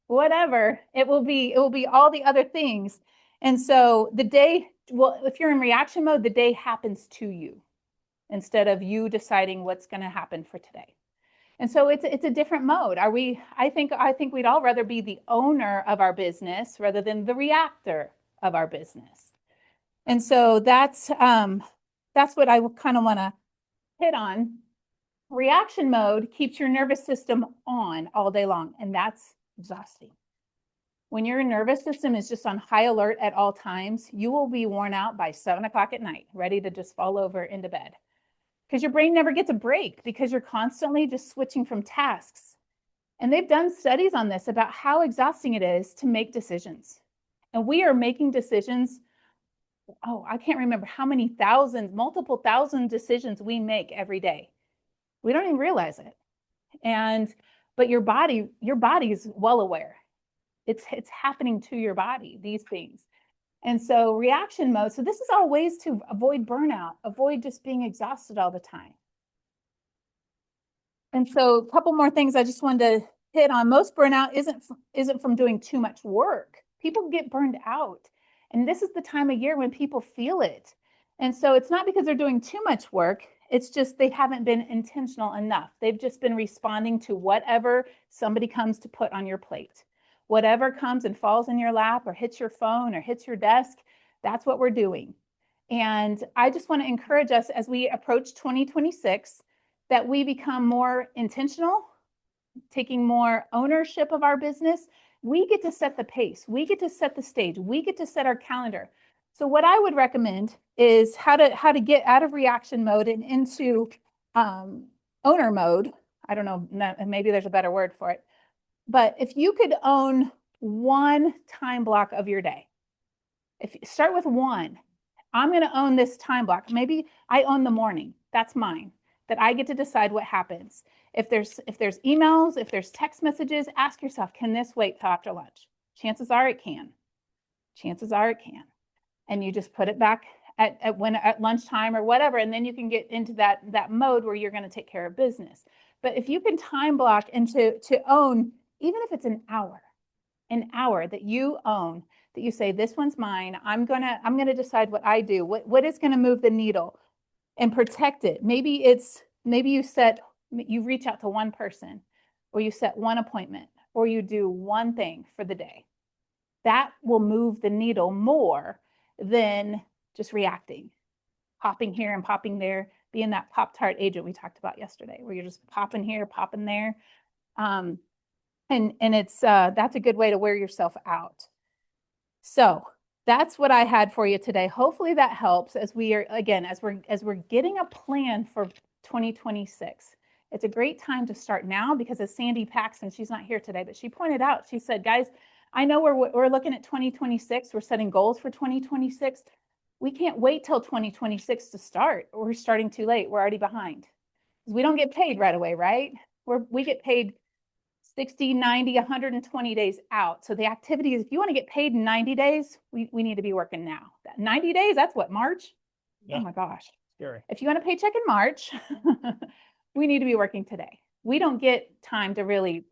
whatever. It will be all the other things. And so if you're in reaction mode, the day happens to you instead of you deciding what's going to happen for today. And so it's a different mode. I think we'd all rather be the owner of our business rather than the reactor of our business. And so that's what I kind of want to hit on. Reaction mode keeps your nervous system on all day long, and that's exhausting. When your nervous system is just on high alert at all times, you will be worn out by 7 o'clock at night, ready to just fall over into bed. Because your brain never gets a break because you're constantly just switching from tasks. And they've done studies on this about how exhausting it is to make decisions. And we are making decisions. I can't remember how many multiple thousand decisions we make every day. We don't even realize it. But your body is well aware. It's happening to your body, these things. And so reaction mode, so this is all ways to avoid burnout, avoid just being exhausted all the time. And so a couple more things I just wanted to hit on. Most burnout isn't from doing too much work. People get burned out. And this is the time of year when people feel it. And so it's not because they're doing too much work. It's just they haven't been intentional enough. They've just been responding to whatever somebody comes to put on your plate. Whatever comes and falls in your lap or hits your phone or hits your desk, that's what we're doing. And I just want to encourage us as we approach 2026 that we become more intentional, taking more ownership of our business. We get to set the pace. We get to set the stage. We get to set our calendar. So what I would recommend is how to get out of reaction mode and into owner mode. I don't know, maybe there's a better word for it. But if you could own one time block of your day, if you start with one, I'm going to own this time block. Maybe I own the morning. That's mine, that I get to decide what happens. If there's emails, if there's text messages, ask yourself, can this wait till after lunch? Chances are it can. Chances are it can. And you just put it back at lunchtime or whatever, and then you can get into that mode where you're going to take care of business. But if you can time block and to own, even if it's an hour that you own, that you say, this one's mine. I'm gonna decide what I do, what is going to move the needle, and protect it. Maybe you reach out to one person, or you set one appointment, or you do one thing for the day. That will move the needle more than just reacting, popping here and popping there, being that Pop-Tart agent we talked about yesterday, where you're just popping here, popping there. And it's that's a good way to wear yourself out. So that's what I had for you today. Hopefully that helps as we're getting a plan for 2026. It's a great time to start now, because as Sandy Paxton, she's not here today, but she pointed out, she said, guys, I know we're looking at 2026. We're setting goals for 2026. We can't wait till 2026 to start. We're starting too late. We're already behind. We don't get paid right away, right? We get paid 60, 90, 120 days out. So the activities, if you want to get paid in 90 days, we need to be working now. 90 days, that's what, March? Yeah. Oh my gosh. Scary. If you want a paycheck in March, we need to be working today. We don't get time to really,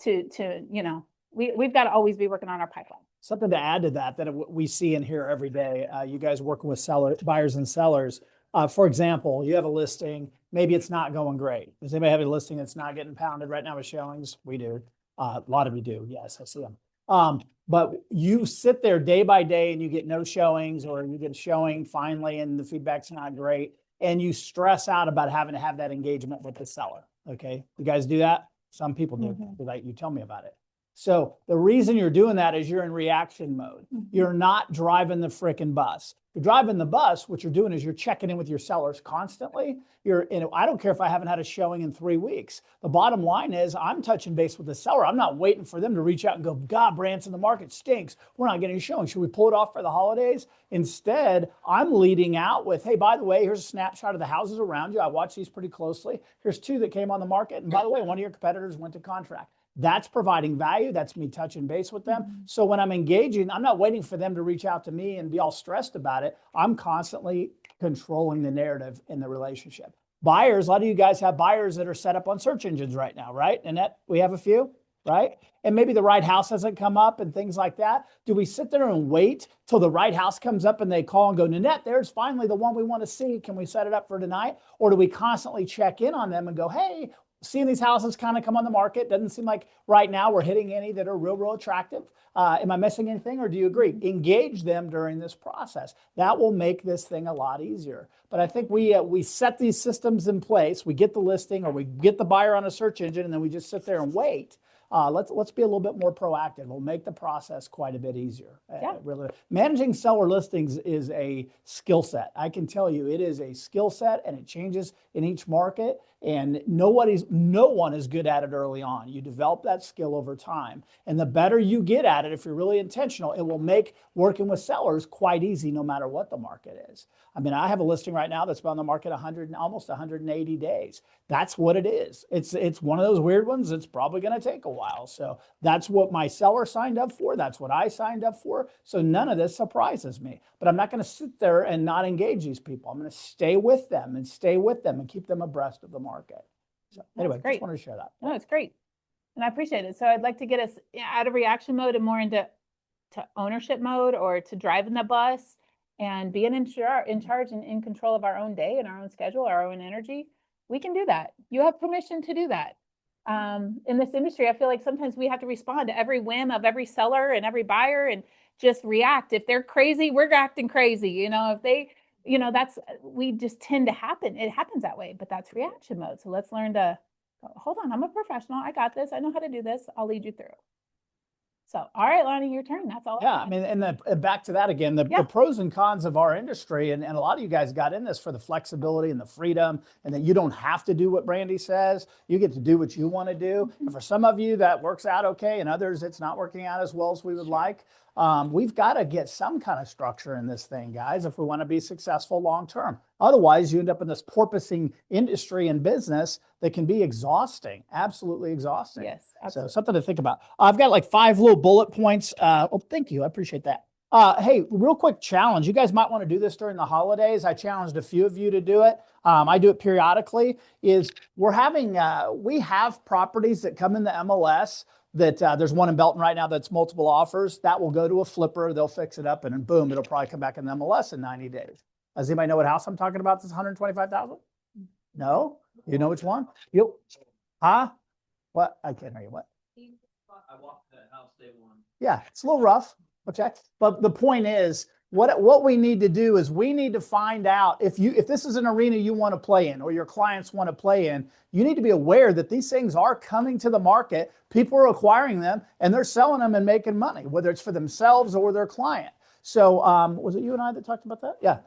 we've got to always be working on our pipeline. Something to add to that we see and hear every day. You guys working with buyers and sellers. For example, you have a listing, maybe it's not going great. Does anybody have a listing that's not getting pounded right now with showings? We do. A lot of you do. Yes, I see them. But you sit there day by day and you get no showings, or you get a showing finally and the feedback's not great, and you stress out about having to have that engagement with the seller. Okay. You guys do that? Some people do. Like, you tell me about it. So the reason you're doing that is you're in reaction mode. You're not driving the frickin' bus. You're driving the bus. What you're doing is you're checking in with your sellers constantly. I don't care if I haven't had a showing in 3 weeks. The bottom line is I'm touching base with the seller. I'm not waiting for them to reach out and go, God, Branson, the market stinks. We're not getting a showing. Should we pull it off for the holidays? Instead, I'm leading out with, hey, by the way, here's a snapshot of the houses around you. I watch these pretty closely. Here's 2 that came on the market. And by the way, one of your competitors went to contract. That's providing value. That's me touching base with them. So when I'm engaging, I'm not waiting for them to reach out to me and be all stressed about it. I'm constantly controlling the narrative in the relationship. Buyers, a lot of you guys have buyers that are set up on search engines right now, right? Annette, we have a few, right? And maybe the right house hasn't come up and things like that. Do we sit there and wait till the right house comes up and they call and go, Nanette, there's finally the one we want to see. Can we set it up for tonight? Or do we constantly check in on them and go, hey, seeing these houses kind of come on the market, doesn't seem like right now we're hitting any that are real attractive. Am I missing anything, or do you agree? Engage them during this process. That will make this thing a lot easier. But I think we set these systems in place. We get the listing, or we get the buyer on a search engine, and then we just sit there and wait. Let's be a little bit more proactive. We'll make the process quite a bit easier. Yeah. Really, managing seller listings is a skill set. I can tell you, it is a skill set, and it changes in each market. And no one is good at it early on. You develop that skill over time. And the better you get at it, if you're really intentional, it will make working with sellers quite easy no matter what the market is. I mean, I have a listing right now that's been on the market almost 180 days. That's what it is. It's one of those weird ones that's probably going to take a while. So that's what my seller signed up for. That's what I signed up for. So none of this surprises me. But I'm not going to sit there and not engage these people. I'm going to stay with them and keep them abreast of the market. So anyway, great. Just wanted to share that. No, it's great. And I appreciate it. So I'd like to get us out of reaction mode and more into ownership mode, or to driving the bus and being in charge and in control of our own day and our own schedule, our own energy. We can do that. You have permission to do that. In this industry, I feel like sometimes we have to respond to every whim of every seller and every buyer and just react. If they're crazy, we're acting crazy. If you know, we just tend to happen. It happens that way, but that's reaction mode. So let's learn to go, hold on. I'm a professional. I got this. I know how to do this. I'll lead you through. So, all right, Lonnie, your turn. That's all. Yeah, I mean, and back to that again, the pros and cons of our industry, and a lot of you guys got in this for the flexibility and the freedom, and that you don't have to do what Brandy says. You get to do what you want to do. And for some of you, that works out okay, and others, it's not working out as well as we would like. We've got to get some kind of structure in this thing, guys, if we want to be successful long term. Otherwise, you end up in this porpoising industry and business that can be exhausting, absolutely exhausting. Yes, So absolutely. something to think about. I've got like 5 little bullet points. Oh, thank you. I appreciate that. Hey, real quick challenge. You guys might want to do this during the holidays. I challenged a few of you to do it. I do it periodically. We have properties that come in the MLS that there's one in Belton right now that's multiple offers. That will go to a flipper. They'll fix it up and then boom, it'll probably come back in the MLS in 90 days. Does anybody know what house I'm talking about? This 125,000? No? You know which one? Huh? What? I can't hear you. What? I walked that house day one. Yeah, it's a little rough. Okay. But the point is, what we need to do is we need to find out if this is an arena you want to play in or your clients want to play in, you need to be aware that these things are coming to the market. People are acquiring them and they're selling them and making money, whether it's for themselves or their client. So was it you and I that talked about that? Yeah.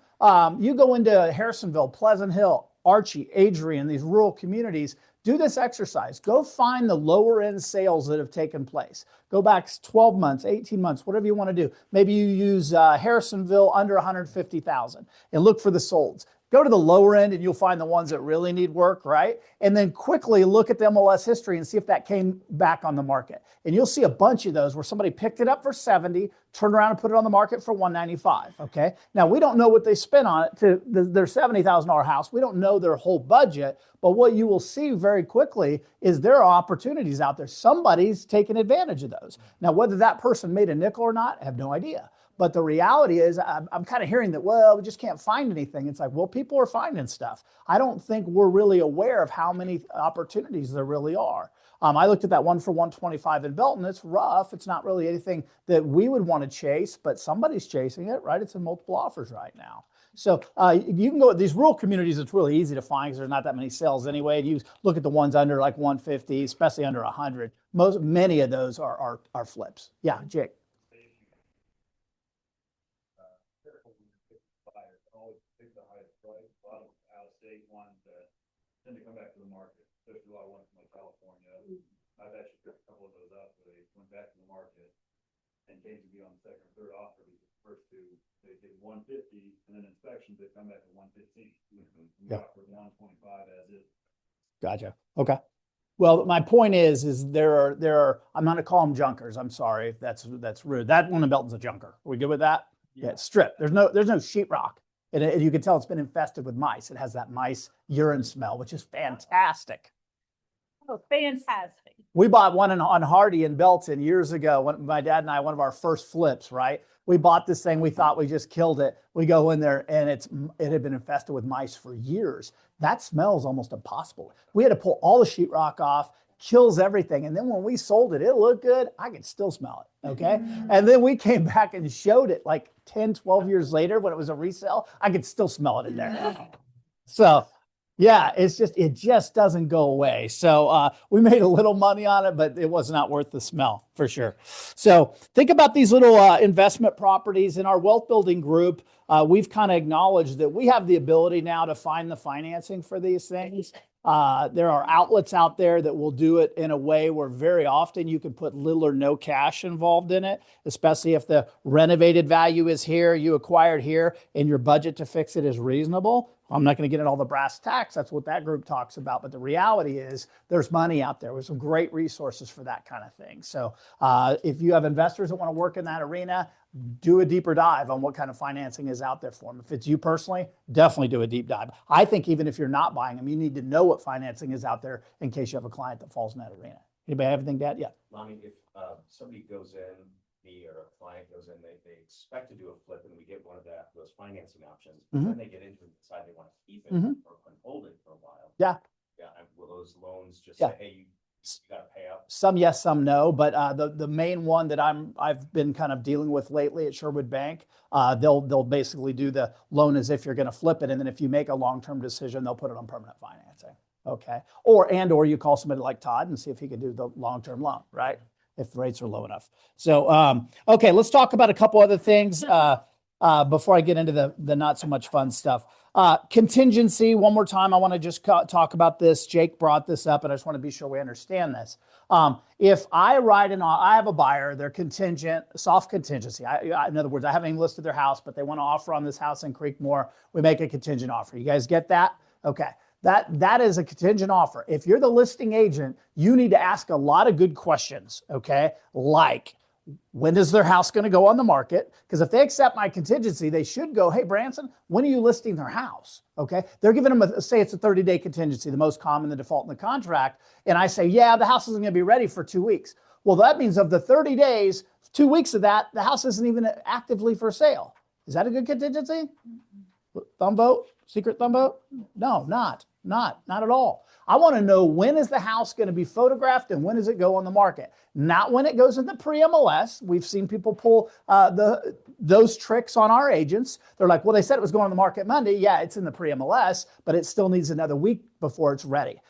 You go into Harrisonville, Pleasant Hill, Archie, Adrian, these rural communities, do this exercise. Go find the lower end sales that have taken place. Go back 12 months, 18 months, whatever you want to do. Maybe you use Harrisonville under 150,000 and look for the solds. Go to the lower end and you'll find the ones that really need work, right? And then quickly look at the MLS history and see if that came back on the market. And you'll see a bunch of those where somebody picked it up for 70, turned around and put it on the market for 195, okay? Now, we don't know what they spent on it to their $70,000 house. We don't know their whole budget, but what you will see very quickly is there are opportunities out there. Somebody's taking advantage of those. Now, whether that person made a nickel or not, I have no idea. But the reality is I'm kind of hearing that, well, we just can't find anything. It's like, well, people are finding stuff. I don't think we're really aware of how many opportunities there really are. I looked at that one for 125 in Belton. It's rough. It's not really anything that we would want to chase, but somebody's chasing it, right? It's in multiple offers right now. So you can go at these rural communities. It's really easy to find because there's not that many sales anyway. You look at the ones under like 150, especially under 100. Many of those are flips. Yeah, Jake. Tend to come back to the market, especially a lot of ones from like California. I've actually picked a couple of those up where they went back to the market and came to be on the second or third offer. Because the first two, they did 150 and then inspections, they come back to 115. Yeah. For 125 as is. Gotcha. Okay. Well, my point is there are, I'm not gonna call them junkers. I'm sorry if that's rude. That one in Belton's a junker. Are we good with that? Yeah, it's stripped. There's no sheetrock. And you can tell it's been infested with mice. It has that mice urine smell, which is fantastic. Oh, fantastic. We bought one on Hardy in Belton years ago. When my dad and I, one of our first flips, right? We bought this thing. We thought we just killed it. We go in there and it had been infested with mice for years. That smell is almost impossible. We had to pull all the sheetrock off, kills everything. And then when we sold it, it looked good. I could still smell it. Okay. And then we came back and showed it like 10, 12 years later when it was a resale. I could still smell it in there. So yeah, it just doesn't go away. So we made a little money on it, but it was not worth the smell for sure. So think about these little investment properties in our wealth building group. We've kind of acknowledged that we have the ability now to find the financing for these things. There are outlets out there that will do it in a way where very often you can put little or no cash involved in it, especially if the renovated value is here, you acquired here, and your budget to fix it is reasonable. I'm not going to get into all the brass tacks. That's what that group talks about. But the reality is there's money out there. There's some great resources for that kind of thing. So if you have investors that want to work in that arena, do a deeper dive on what kind of financing is out there for them. If it's you personally, definitely do a deep dive. I think even if you're not buying them, you need to know what financing is out there in case you have a client that falls in that arena. Anybody have anything to add? Yeah. Lonnie, if somebody goes in, or a client goes in, they expect to do a flip and we get one of those financing options, but then they get into it and decide they want to keep it or hold it for a while. Yeah. Yeah. Will those loans just Yeah. say, hey, you gotta pay up. Some yes, some no, but the main one that I've been kind of dealing with lately at Sherwood Bank, they'll basically do the loan as if you're going to flip it, and then if you make a long-term decision, they'll put it on permanent financing. Okay, or you call somebody like Todd and see if he can do the long-term loan, right? If rates are low enough. So okay, let's talk about a couple other things before I get into the not so much fun stuff. Contingency, one more time, I want to just talk about this. Jake brought this up, and I just want to be sure we understand this. If I have a buyer, they're contingent, soft contingency. In other words, I haven't even listed their house, but they want to offer on this house in Creekmore. We make a contingent offer. You guys get that? Okay. That is a contingent offer. If you're the listing agent, you need to ask a lot of good questions, okay? Like, when is their house going to go on the market? Because if they accept my contingency, they should go, hey, Branson, when are you listing their house? Okay. They're giving them say it's a 30-day contingency, the most common, the default in the contract. And I say, yeah, the house isn't going to be ready for 2 weeks. Well, that means of the 30 days, 2 weeks of that, the house isn't even actively for sale. Is that a good contingency? Thumb vote? Secret thumb vote? No, not at all. I want to know, when is the house going to be photographed and when does it go on the market? Not when it goes in the pre-MLS. We've seen people pull those tricks on our agents. They're like, well, they said it was going on the market Monday. Yeah, it's in the pre-MLS, but it still needs another week before it's ready.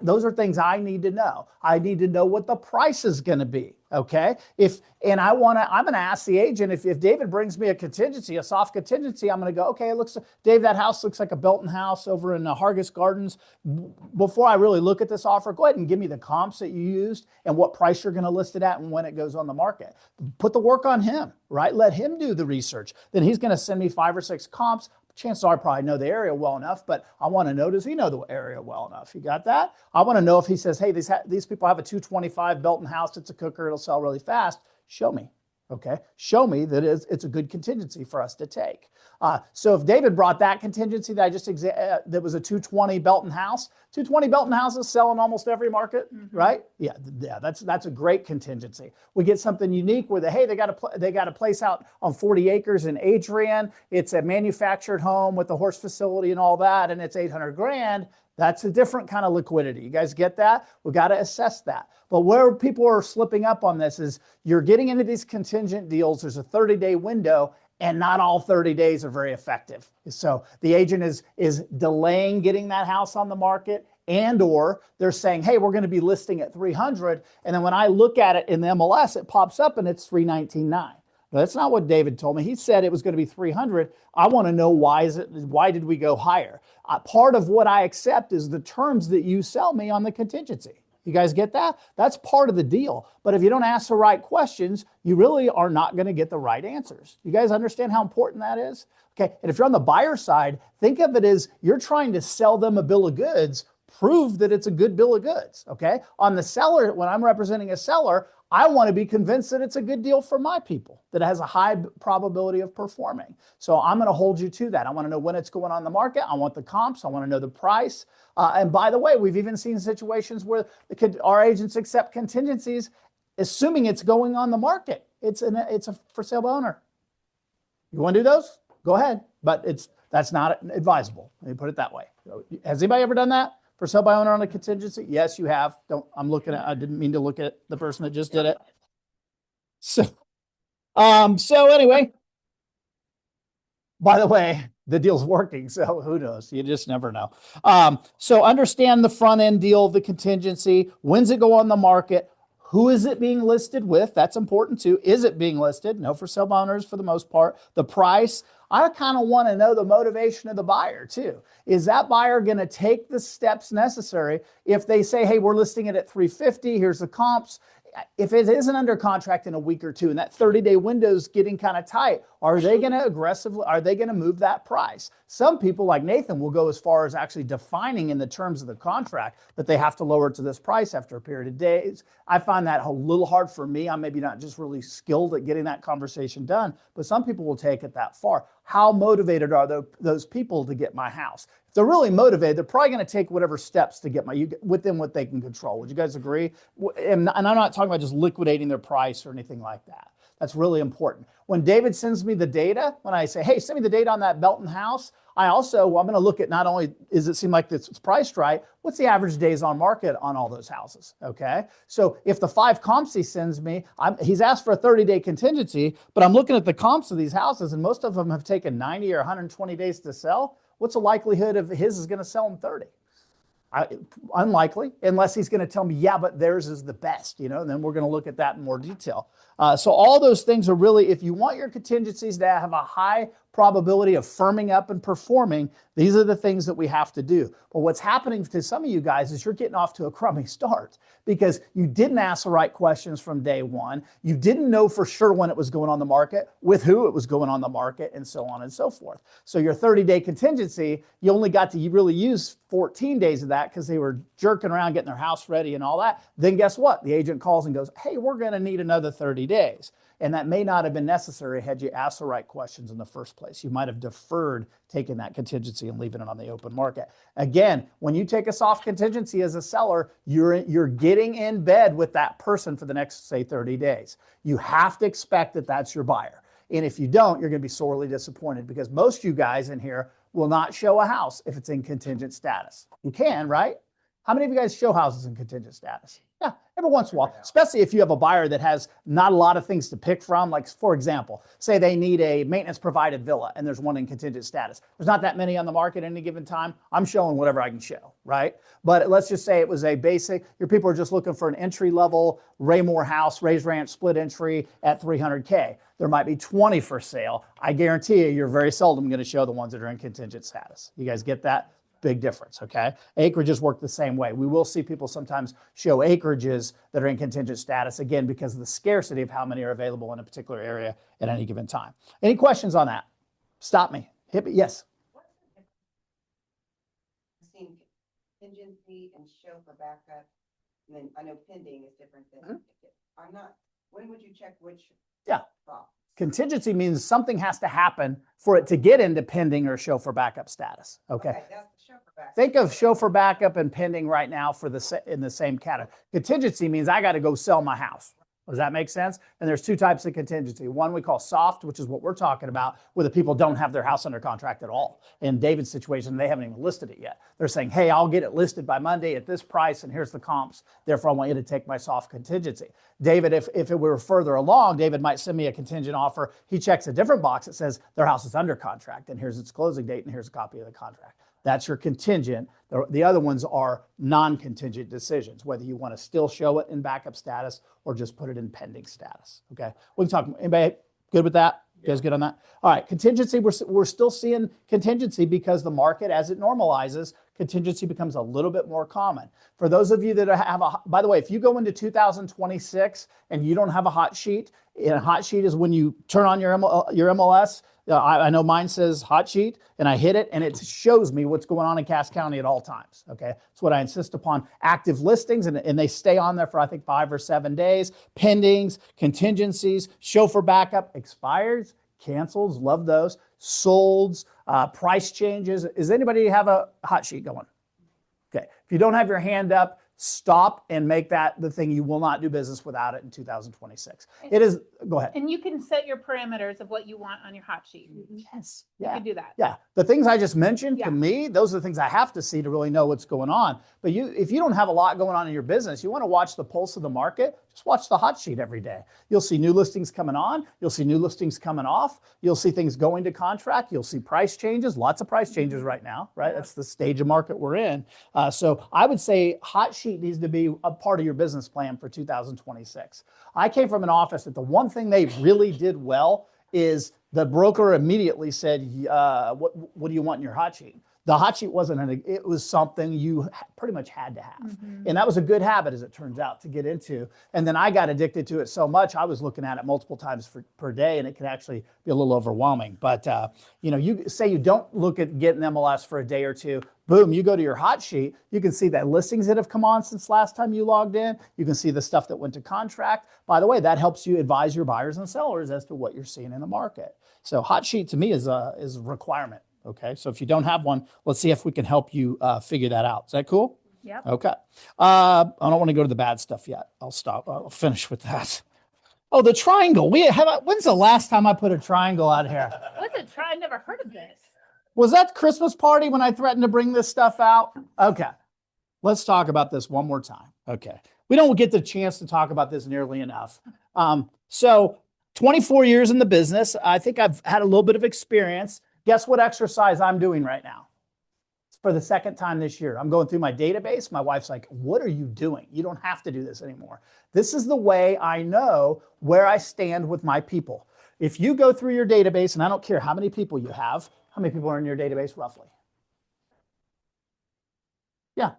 Those are things I need to know. I need to know what the price is going to be. Okay. I'm going to ask the agent, if David brings me a contingency, a soft contingency, I'm going to go, okay, Dave, that house looks like a Belton house over in Hargis Gardens. Before I really look at this offer, go ahead and give me the comps that you used and what price you're going to list it at and when it goes on the market. Put the work on him, right? Let him do the research. Then he's going to send me 5 or 6 comps. Chances are I probably know the area well enough, but I want to know, does he know the area well enough? You got that? I want to know if he says, hey, these people have a 225 Belton house. It's a cooker. It'll sell really fast. Show me. Okay. Show me that it's a good contingency for us to take. So if David brought that contingency that I just that was a 220 Belton house, 220 Belton houses sell in almost every market, right? Yeah, that's a great contingency. We get something unique where they got a place out on 40 acres in Adrian. It's a manufactured home with a horse facility and all that, and it's $800,000. That's a different kind of liquidity. You guys get that? We got to assess that. But where people are slipping up on this is you're getting into these contingent deals. There's a 30-day window, and not all 30 days are very effective. So the agent is delaying getting that house on the market, or they're saying, hey, we're going to be listing at 300. And then when I look at it in the MLS, it pops up and it's 319.9. That's not what David told me. He said it was going to be 300. I want to know why did we go higher? Part of what I accept is the terms that you sell me on the contingency. You guys get that? That's part of the deal. But if you don't ask the right questions, you really are not going to get the right answers. You guys understand how important that is? Okay. And if you're on the buyer side, think of it as you're trying to sell them a bill of goods. Prove that it's a good bill of goods. Okay. On the seller, when I'm representing a seller, I want to be convinced that it's a good deal for my people, that it has a high probability of performing. So I'm going to hold you to that. I want to know when it's going on the market. I want the comps. I want to know the price. And by the way, we've even seen situations where our agents accept contingencies, assuming it's going on the market. It's a for sale by owner. You want to do those? Go ahead. But that's not advisable. Let me put it that way. Has anybody ever done that? For sale by owner on a contingency? Yes, you have. I didn't mean to look at the person that just did it. So anyway, by the way, the deal's working. So who knows? You just never know. So understand the front end deal of the contingency. When's it go on the market? Who is it being listed with? That's important too. Is it being listed? No for sale by owners for the most part. The price. I kind of want to know the motivation of the buyer too. Is that buyer going to take the steps necessary if they say, hey, we're listing it at 350, here's the comps. If it isn't under contract in a week or two and that 30-day window is getting kind of tight, are they going to move that price? Some people like Nathan will go as far as actually defining in the terms of the contract that they have to lower it to this price after a period of days. I find that a little hard for me. I'm maybe not just really skilled at getting that conversation done, but some people will take it that far. How motivated are those people to get my house? If they're really motivated, they're probably going to take whatever steps to get within what they can control. Would you guys agree? And I'm not talking about just liquidating their price or anything like that. That's really important. When David sends me the data, when I say, hey, send me the data on that Belton house, I'm going to look at not only does it seem like it's priced right, what's the average days on market on all those houses, okay? So if the 5 comps he sends me, he's asked for a 30-day contingency, but I'm looking at the comps of these houses, and most of them have taken 90 or 120 days to sell. What's the likelihood of his is going to sell in 30? Unlikely, unless he's going to tell me, yeah, but theirs is the best, and then we're going to look at that in more detail. So all those things are really, if you want your contingencies to have a high probability of firming up and performing, these are the things that we have to do. But what's happening to some of you guys is you're getting off to a crummy start because you didn't ask the right questions from day one. You didn't know for sure when it was going on the market, with who it was going on the market, and so on and so forth. So your 30-day contingency, you only got to really use 14 days of that because they were jerking around getting their house ready and all that. Then guess what? The agent calls and goes, hey, we're going to need another 30 days. And that may not have been necessary had you asked the right questions in the first place. You might have deferred taking that contingency and leaving it on the open market. Again, when you take a soft contingency as a seller, you're getting in bed with that person for the next, say, 30 days. You have to expect that that's your buyer. And if you don't, you're going to be sorely disappointed because most of you guys in here will not show a house if it's in contingent status. You can, right? How many of you guys show houses in contingent status? Yeah, every once in a while, especially if you have a buyer that has not a lot of things to pick from. Like, for example, say they need a maintenance provided villa and there's one in contingent status. There's not that many on the market at any given time. I'm showing whatever I can show, right? But let's just say it was a basic, your people are just looking for an entry level Raymore house, raised ranch, split entry at $300K. There might be 20 for sale. I guarantee you're very seldom going to show the ones that are in contingent status. You guys get that? Big difference, okay? Acreages work the same way. We will see people sometimes show acreages that are in contingent status, again, because of the scarcity of how many are available in a particular area at any given time. Any questions on that? Stop me. Hit me. Yes? Seeing contingency and show for backup, and then I know pending is different than, I'm not, when would you check which? Yeah. box? Contingency means something has to happen for it to get into pending or show for backup status. Okay. That's the show for backup. Think of show for backup and pending right now for in the same category. Contingency means I got to go sell my house. Does that make sense? And there's 2 types of contingency. One we call soft, which is what we're talking about, where the people don't have their house under contract at all. In David's situation, they haven't even listed it yet. They're saying, hey, I'll get it listed by Monday at this price, and here's the comps. Therefore, I want you to take my soft contingency. David, if it were further along, David might send me a contingent offer. He checks a different box that says their house is under contract, and here's its closing date, and here's a copy of the contract. That's your contingent. The other ones are non-contingent decisions, whether you want to still show it in backup status or just put it in pending status. Okay, we can talk. Anybody good with that? You guys good on that? All right, contingency. We're still seeing contingency because the market, as it normalizes, contingency becomes a little bit more common. For those of you that have by the way, if you go into 2026 and you don't have a hot sheet, and a hot sheet is when you turn on your MLS. I know mine says hot sheet, and I hit it, and it shows me what's going on in Cass County at all times, okay? That's what I insist upon. Active listings, and they stay on there for, I think, 5 or 7 days. Pendings, contingencies, show for backup, expires, cancels, love those, solds, price changes. Does anybody have a hot sheet going? Okay, if you don't have your hand up, stop and make that the thing. You will not do business without it in 2026. It is, go ahead. And you can set your parameters of what you want on your hot sheet. Yes. You can do that. Yeah. The things I just mentioned, Yeah. to me, those are the things I have to see to really know what's going on. But if you don't have a lot going on in your business, you want to watch the pulse of the market, just watch the hot sheet every day. You'll see new listings coming on. You'll see new listings coming off. You'll see things going to contract. You'll see price changes, lots of price changes right now, right? That's the stage of market we're in. So I would say hot sheet needs to be a part of your business plan for 2026. I came from an office that the one thing they really did well is the broker immediately said, what do you want in your hot sheet? The hot sheet it was something you pretty much had to have. Mm-hmm. And that was a good habit, as it turns out, to get into. And then I got addicted to it so much, I was looking at it multiple times per day, and it can actually be a little overwhelming. But, you say you don't look at getting MLS for a day or two, boom, you go to your hot sheet, you can see that listings that have come on since last time you logged in. You can see the stuff that went to contract. By the way, that helps you advise your buyers and sellers as to what you're seeing in the market. So hot sheet to me is a requirement. Okay, so if you don't have one, let's see if we can help you figure that out. Is that cool? Yep. Okay. I don't want to go to the bad stuff yet. I'll stop. I'll finish with that. Oh, the triangle. When's the last time I put a triangle out here? What's it? I never heard of this. Was that Christmas party when I threatened to bring this stuff out? Okay. Let's talk about this one more time. Okay. We don't get the chance to talk about this nearly enough. So 24 years in the business. I think I've had a little bit of experience. Guess what exercise I'm doing right now? It's for the second time this year. I'm going through my database. My wife's like, what are you doing? You don't have to do this anymore. This is the way I know where I stand with my people. If you go through your database, and I don't care how many people you have, how many people are in your database roughly? Yeah,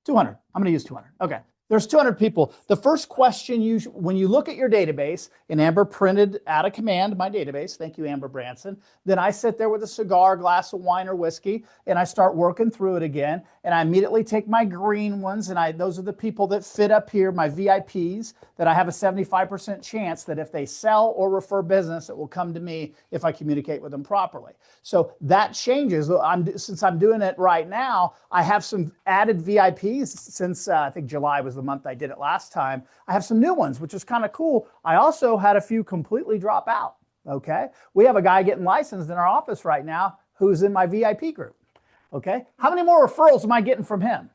200. I'm going to use 200. Okay. There's 200 people. The first question when you look at your database, and Amber printed out of command my database, thank you, Amber Branson, then I sit there with a cigar, glass of wine or whiskey, and I start working through it again, and I immediately take my green ones, and those are the people that fit up here, my VIPs, that I have a 75% chance that if they sell or refer business, it will come to me if I communicate with them properly. So that changes. Since I'm doing it right now, I have some added VIPs since I think July was the month I did it last time. I have some new ones, which is kind of cool. I also had a few completely drop out. Okay. We have a guy getting licensed in our office right now who's in my VIP group. Okay. How many more referrals am I getting from him?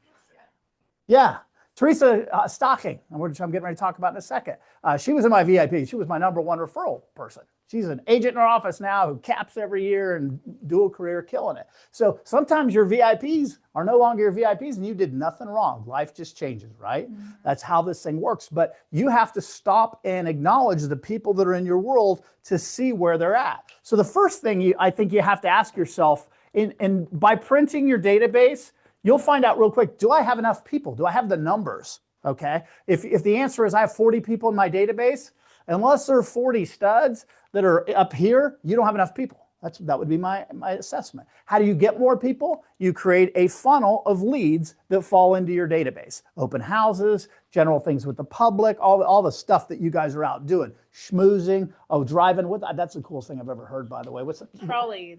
Yeah. Teresa Stocking, which I'm getting ready to talk about in a second. She was in my VIP. She was my #1 referral person. She's an agent in our office now who caps every year and dual career, killing it. So sometimes your VIPs are no longer your VIPs and you did nothing wrong. Life just changes, right? Mm-hmm. That's how this thing works. But you have to stop and acknowledge the people that are in your world to see where they're at. So the first thing I think you have to ask yourself, and by printing your database, you'll find out real quick, do I have enough people? Do I have the numbers? Okay. If the answer is I have 40 people in my database, unless there are 40 studs that are up here, you don't have enough people. That would be my assessment. How do you get more people? You create a funnel of leads that fall into your database. Open houses, general things with the public, all the stuff that you guys are out doing. Schmoozing, driving with. That's the coolest thing I've ever heard, by the way. What's it? Trolley.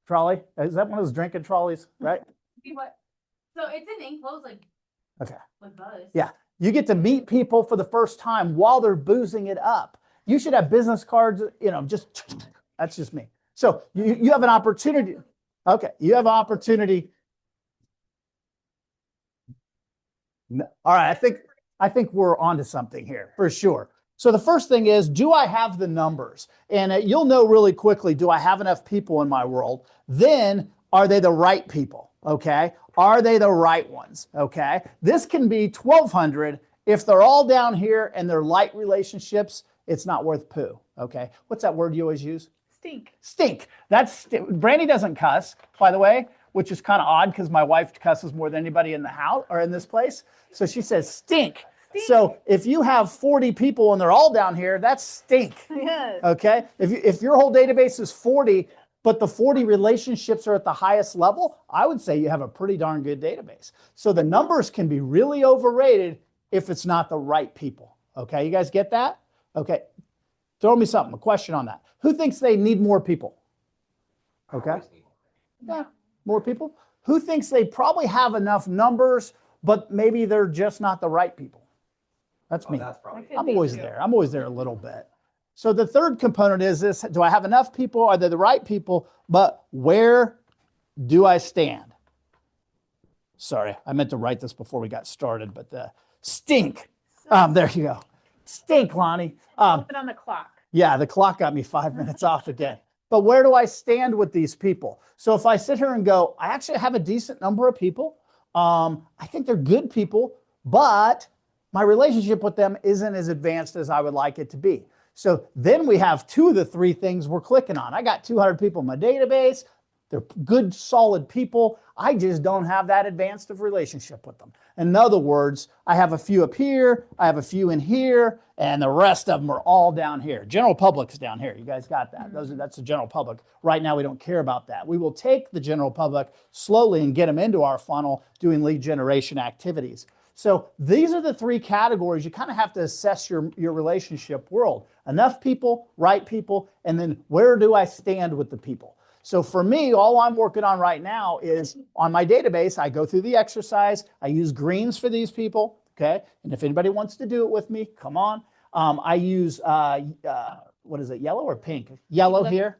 Trolley? Is that one of those drinking trolleys, right? What? So it's an enclosed like bus. Yeah. You get to meet people for the first time while they're boozing it up. You should have business cards, that's just me. So you have an opportunity. Okay. You have an opportunity. No, all right. I think we're onto something here for sure. So the first thing is, do I have the numbers? And you'll know really quickly, do I have enough people in my world? Then are they the right people? Okay. Are they the right ones? Okay. This can be 1,200. If they're all down here and they're light relationships, it's not worth poo. Okay. What's that word you always use? Stink. Brandy doesn't cuss, by the way, which is kind of odd because my wife cusses more than anybody in the house or in this place. So she says stink. So if you have 40 people and they're all down here, that's stink. Yes. Okay. If your whole database is 40, but the 40 relationships are at the highest level, I would say you have a pretty darn good database. So the numbers can be really overrated if it's not the right people. Okay. You guys get that? Okay. Throw me something, a question on that. Who thinks they need more people? Okay. Yeah, more people. Who thinks they probably have enough numbers, but maybe they're just not the right people? That's me. I'm always there. I'm always there a little bit. So the third component is this: do I have enough people? Are they the right people? But where do I stand? Sorry, I meant to write this before we got started, but the stink. There you go. Stink, Lonnie. Put it on the clock. Yeah, the clock got me 5 minutes off again. But where do I stand with these people? So if I sit here and go, I actually have a decent number of people. I think they're good people, but my relationship with them isn't as advanced as I would like it to be. So then we have 2 of the 3 things we're clicking on. I got 200 people in my database. They're good, solid people. I just don't have that advanced of relationship with them. In other words, I have a few up here, I have a few in here, and the rest of them are all down here. General public's down here. You guys got that? That's the general public. Right now, we don't care about that. We will take the general public slowly and get them into our funnel doing lead generation activities. So these are the 3 categories. You kind of have to assess your relationship world. Enough people, right people, and then where do I stand with the people? So for me, all I'm working on right now is on my database, I go through the exercise. I use greens for these people, okay? And if anybody wants to do it with me, come on. I use, what is it, yellow or pink? Yellow Look- here.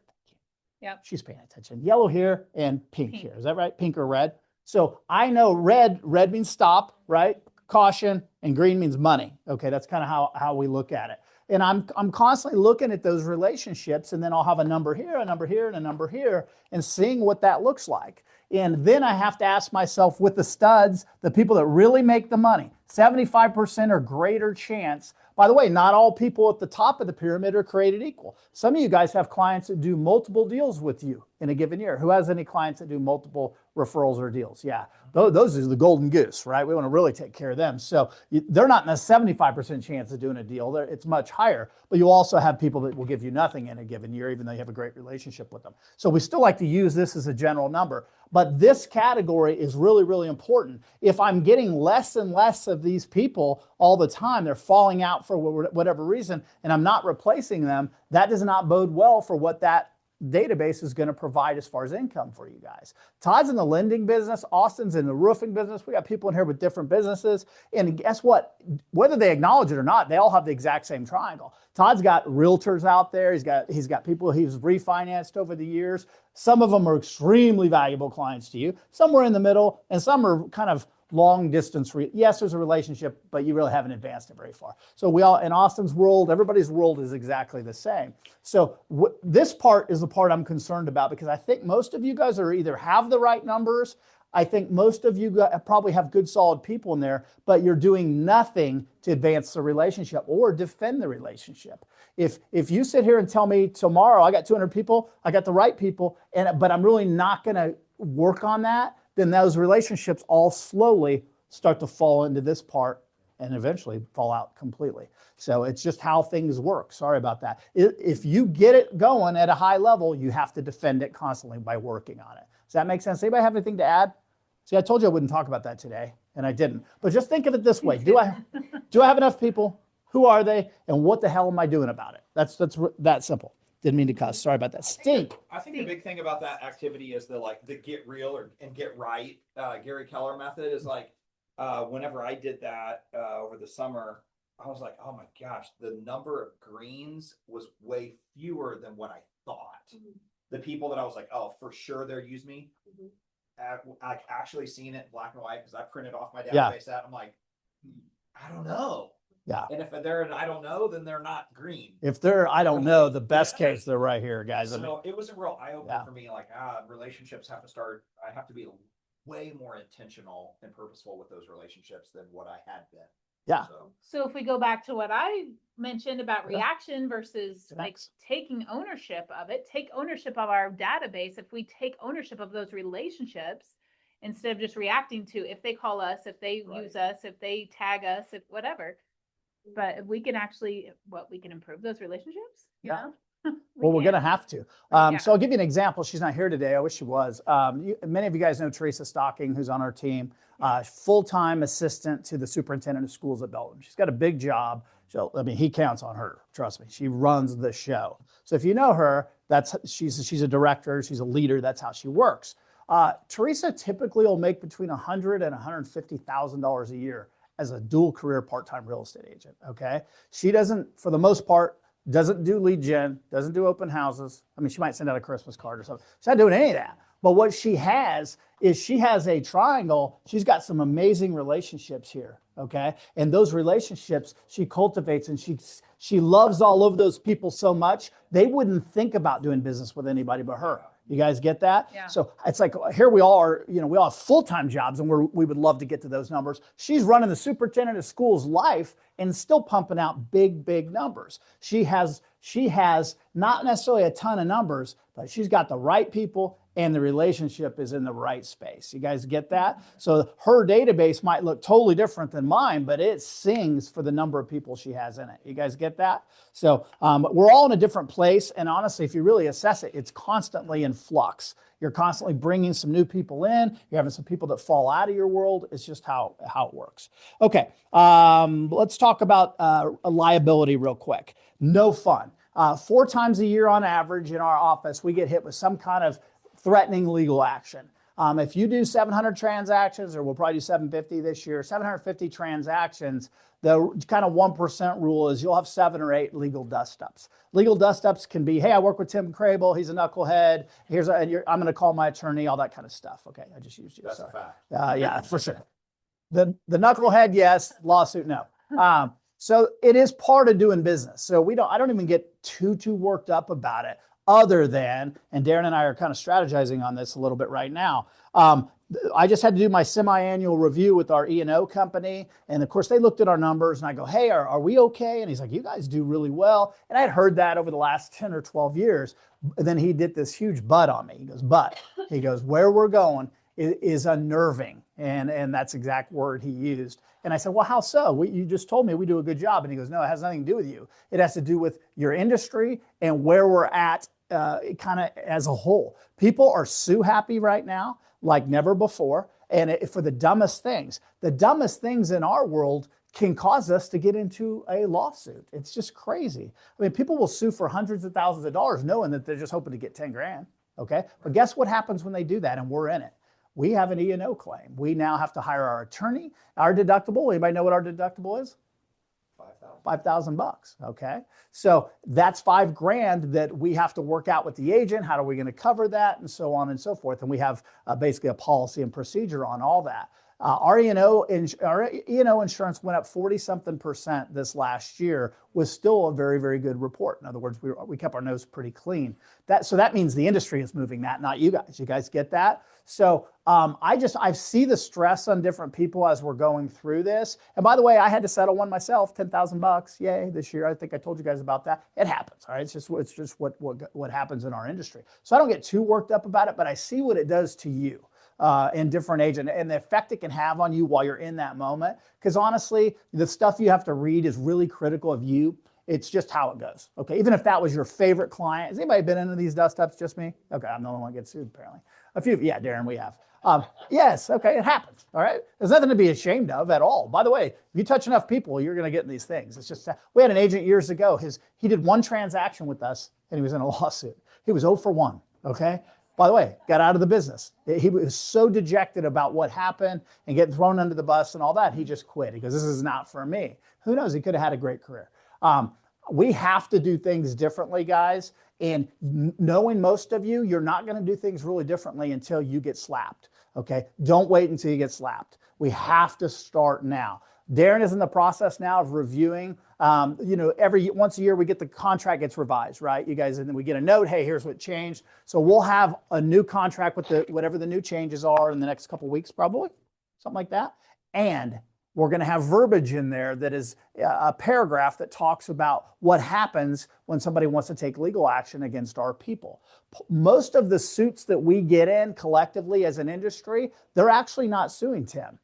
Yep. She's paying attention. Yellow here and pink Pink. here. Is that right? Pink or red? So I know red means stop, right? Caution, and green means money. Okay, that's kind of how we look at it. And I'm constantly looking at those relationships, and then I'll have a number here, a number here, and a number here, and seeing what that looks like. And then I have to ask myself, with the studs, the people that really make the money, 75% or greater chance. By the way, not all people at the top of the pyramid are created equal. Some of you guys have clients that do multiple deals with you in a given year. Who has any clients that do multiple referrals or deals? Yeah, those are the golden goose, right? We want to really take care of them. So they're not in a 75% chance of doing a deal. It's much higher. But you also have people that will give you nothing in a given year, even though you have a great relationship with them. So we still like to use this as a general number. But this category is really, really important. If I'm getting less and less of these people all the time, they're falling out for whatever reason, and I'm not replacing them, that does not bode well for what that database is going to provide as far as income for you guys. Todd's in the lending business. Austin's in the roofing business. We got people in here with different businesses. And guess what? Whether they acknowledge it or not, they all have the exact same triangle. Todd's got realtors out there. He's got people he's refinanced over the years. Some of them are extremely valuable clients to you. Some are in the middle, and some are kind of long distance. Yes, there's a relationship, but you really haven't advanced it very far. So we all, in Austin's world, everybody's world is exactly the same. So this part is the part I'm concerned about, because I think most of you guys are either have the right numbers. I think most of you probably have good, solid people in there, but you're doing nothing to advance the relationship or defend the relationship. If you sit here and tell me tomorrow, I got 200 people, I got the right people, but I'm really not going to work on that, then those relationships all slowly start to fall into this part and eventually fall out completely. So it's just how things work. Sorry about that. If you get it going at a high level, you have to defend it constantly by working on it. Does that make sense? Anybody have anything to add? See, I told you I wouldn't talk about that today, and I didn't. But just think of it this way. Do I have enough people? Who are they? And what the hell am I doing about it? That's that simple. Didn't mean to cuss. Sorry about that. Stink. I think the big thing about that activity is the get real and get right. Gary Keller method is whenever I did that over the summer, I was like, oh my gosh, the number of greens was way fewer than what I thought. Mm-hmm. The people that I was like, oh, for sure they'll use me. Mm-hmm. I've actually seen it in black and white because I printed off my database set. I'm like, I don't know. Yeah. And if they're an I don't know, then they're not green. If they're I don't know, the best case, they're right here, guys. So it was a real eye-opener for me. Relationships have to start. I have to be way more intentional and purposeful with those relationships than what I had been. Yeah. So if we go back to what I mentioned about reaction versus Thanks. taking ownership of it, take ownership of our database. If we take ownership of those relationships instead of just reacting to if they call us, if they use us, if they tag us, if whatever. But if we can actually, we can improve those relationships. Yeah. You know? Well, we're going to have to. So I'll give you an example. She's not here today. I wish she was. Many of you guys know Teresa Stocking, who's on our team, full-time assistant to the superintendent of schools at Belton. She's got a big job. So, he counts on her. Trust me. She runs the show. So if you know her, she's a director. She's a leader. That's how she works. Teresa typically will make between $100,000 and $150,000 a year as a dual career part-time real estate agent. Okay. She doesn't, for the most part, doesn't do lead gen, doesn't do open houses. She might send out a Christmas card or something. She's not doing any of that. But what she has is she has a triangle. She's got some amazing relationships here. Okay. And those relationships she cultivates, and she loves all of those people so much, they wouldn't think about doing business with anybody but her. You guys get that? Yeah. So it's like here we all are, we all have full-time jobs, and we would love to get to those numbers. She's running the superintendent of schools life and still pumping out big numbers. She has not necessarily a ton of numbers, but she's got the right people and the relationship is in the right space. You guys get that? So her database might look totally different than mine, but it sings for the number of people she has in it. You guys get that? So we're all in a different place. And honestly, if you really assess it, it's constantly in flux. You're constantly bringing some new people in. You're having some people that fall out of your world. It's just how it works. Okay, let's talk about a liability real quick. No fun. 4 times a year on average in our office, we get hit with some kind of threatening legal action. If you do 700 transactions, or we'll probably do 750 this year, 750 transactions, the kind of 1% rule is you'll have 7 or 8 legal dust-ups. Legal dust-ups can be, hey, I work with Tim Crable, he's a knucklehead, I'm going to call my attorney, all that kind of stuff. Okay, I just used you. That's Sorry. a fact. Yeah, for sure. The knucklehead, yes. Lawsuit, no. So it is part of doing business. So I don't even get too worked up about it, other than, and Darren and I are kind of strategizing on this a little bit right now. I just had to do my semi-annual review with our E&O company. And of course they looked at our numbers and I go, hey, are we okay? And he's like, you guys do really well. And I had heard that over the last 10 or 12 years. And then he did this huge but on me. He goes, where we're going is unnerving. And that's the exact word he used. And I said, well, how so? You just told me we do a good job. And he goes, no, it has nothing to do with you. It has to do with your industry and where we're at kind of as a whole. People are sue happy right now like never before. And for the dumbest things in our world can cause us to get into a lawsuit. It's just crazy. I mean, people will sue for hundreds of thousands of dollars knowing that they're just hoping to get 10 grand. Okay. But guess what happens when they do that and we're in it? We have an E&O claim. We now have to hire our attorney. Our deductible, anybody know what our deductible is? $5,000. Okay. So that's $5 grand that we have to work out with the agent. How are we going to cover that? And so on and so forth. And we have basically a policy and procedure on all that. Our E&O insurance went up 40-something% this last year, was still a very, very good report. In other words, we kept our nose pretty clean. So that means the industry is moving that, not you guys. You guys get that? So I see the stress on different people as we're going through this. And by the way, I had to settle one myself, $10,000, yay, this year. I think I told you guys about that. It happens, all right? It's just what happens in our industry. So I don't get too worked up about it, but I see what it does to you. In different age and the effect it can have on you while you're in that moment. Because honestly, the stuff you have to read is really critical of you. It's just how it goes. Okay, even if that was your favorite client. Has anybody been into these dust-ups? Just me? Okay, I'm the only one that gets sued apparently. A few, yeah, Darren, we have. Yes, okay, it happens. All right, there's nothing to be ashamed of at all. By the way, if you touch enough people, you're going to get in these things. It's just we had an agent years ago. He did one transaction with us, and he was in a lawsuit. He was 0 for 1. Okay. By the way, got out of the business. He was so dejected about what happened and getting thrown under the bus and all that. He just quit. He goes, this is not for me. Who knows? He could have had a great career. We have to do things differently, guys. And knowing most of you, you're not going to do things really differently until you get slapped. Okay. Don't wait until you get slapped. We have to start now. Darren is in the process now of reviewing. Once a year we get the contract gets revised, right? You guys, and then we get a note, hey, here's what changed. So we'll have a new contract with whatever the new changes are in the next couple of weeks, probably something like that. And we're going to have verbiage in there that is a paragraph that talks about what happens when somebody wants to take legal action against our people. Most of the suits that we get in collectively as an industry, they're actually not suing Tim.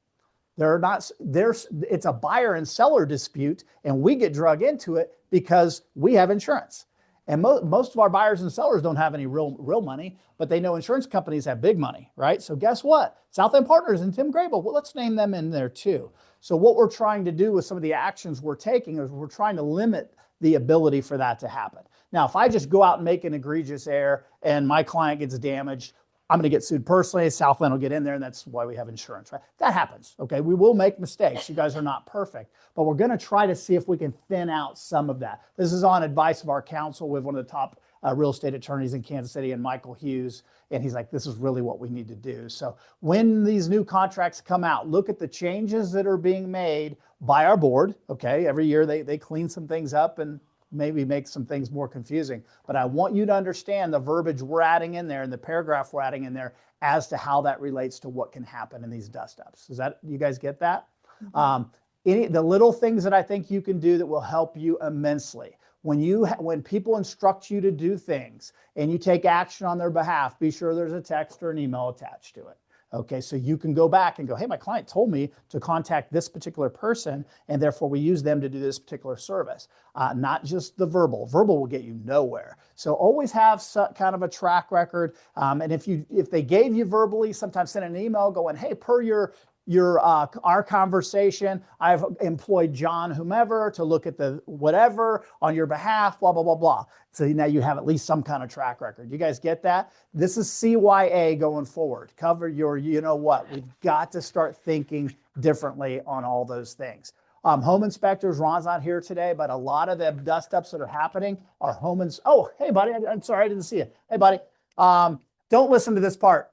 It's a buyer and seller dispute, and we get drug into it because we have insurance. And most of our buyers and sellers don't have any real money, but they know insurance companies have big money, right? So guess what? South End Partners and Tim Grable, well, let's name them in there too. So what we're trying to do with some of the actions we're taking is we're trying to limit the ability for that to happen. Now, if I just go out and make an egregious error and my client gets damaged, I'm going to get sued personally. Southland will get in there, and that's why we have insurance, right? That happens, okay? We will make mistakes. You guys are not perfect, but we're going to try to see if we can thin out some of that. This is on advice of our counsel with one of the top real estate attorneys in Kansas City, and Michael Hughes, and he's like, this is really what we need to do. So when these new contracts come out, look at the changes that are being made by our board, okay? Every year they clean some things up and maybe make some things more confusing. But I want you to understand the verbiage we're adding in there and the paragraph we're adding in there as to how that relates to what can happen in these dust-ups. You guys get that? The little things that I think you can do that will help you immensely. When people instruct you to do things and you take action on their behalf, be sure there's a text or an email attached to it. Okay, so you can go back and go, hey, my client told me to contact this particular person, and therefore we use them to do this particular service. Not just the verbal. Verbal will get you nowhere. So always have kind of a track record. And if they gave you verbally, sometimes send an email going, hey, per your our conversation. I've employed John whomever to look at the whatever on your behalf, blah, blah, blah, blah. So now you have at least some kind of track record. You guys get that? This is CYA going forward. Cover your, you know what? We've got to start thinking differently on all those things. Home inspectors, Ron's not here today, but a lot of the dust ups that are happening are oh, hey buddy, I'm sorry, I didn't see you. Hey buddy, don't listen to this part.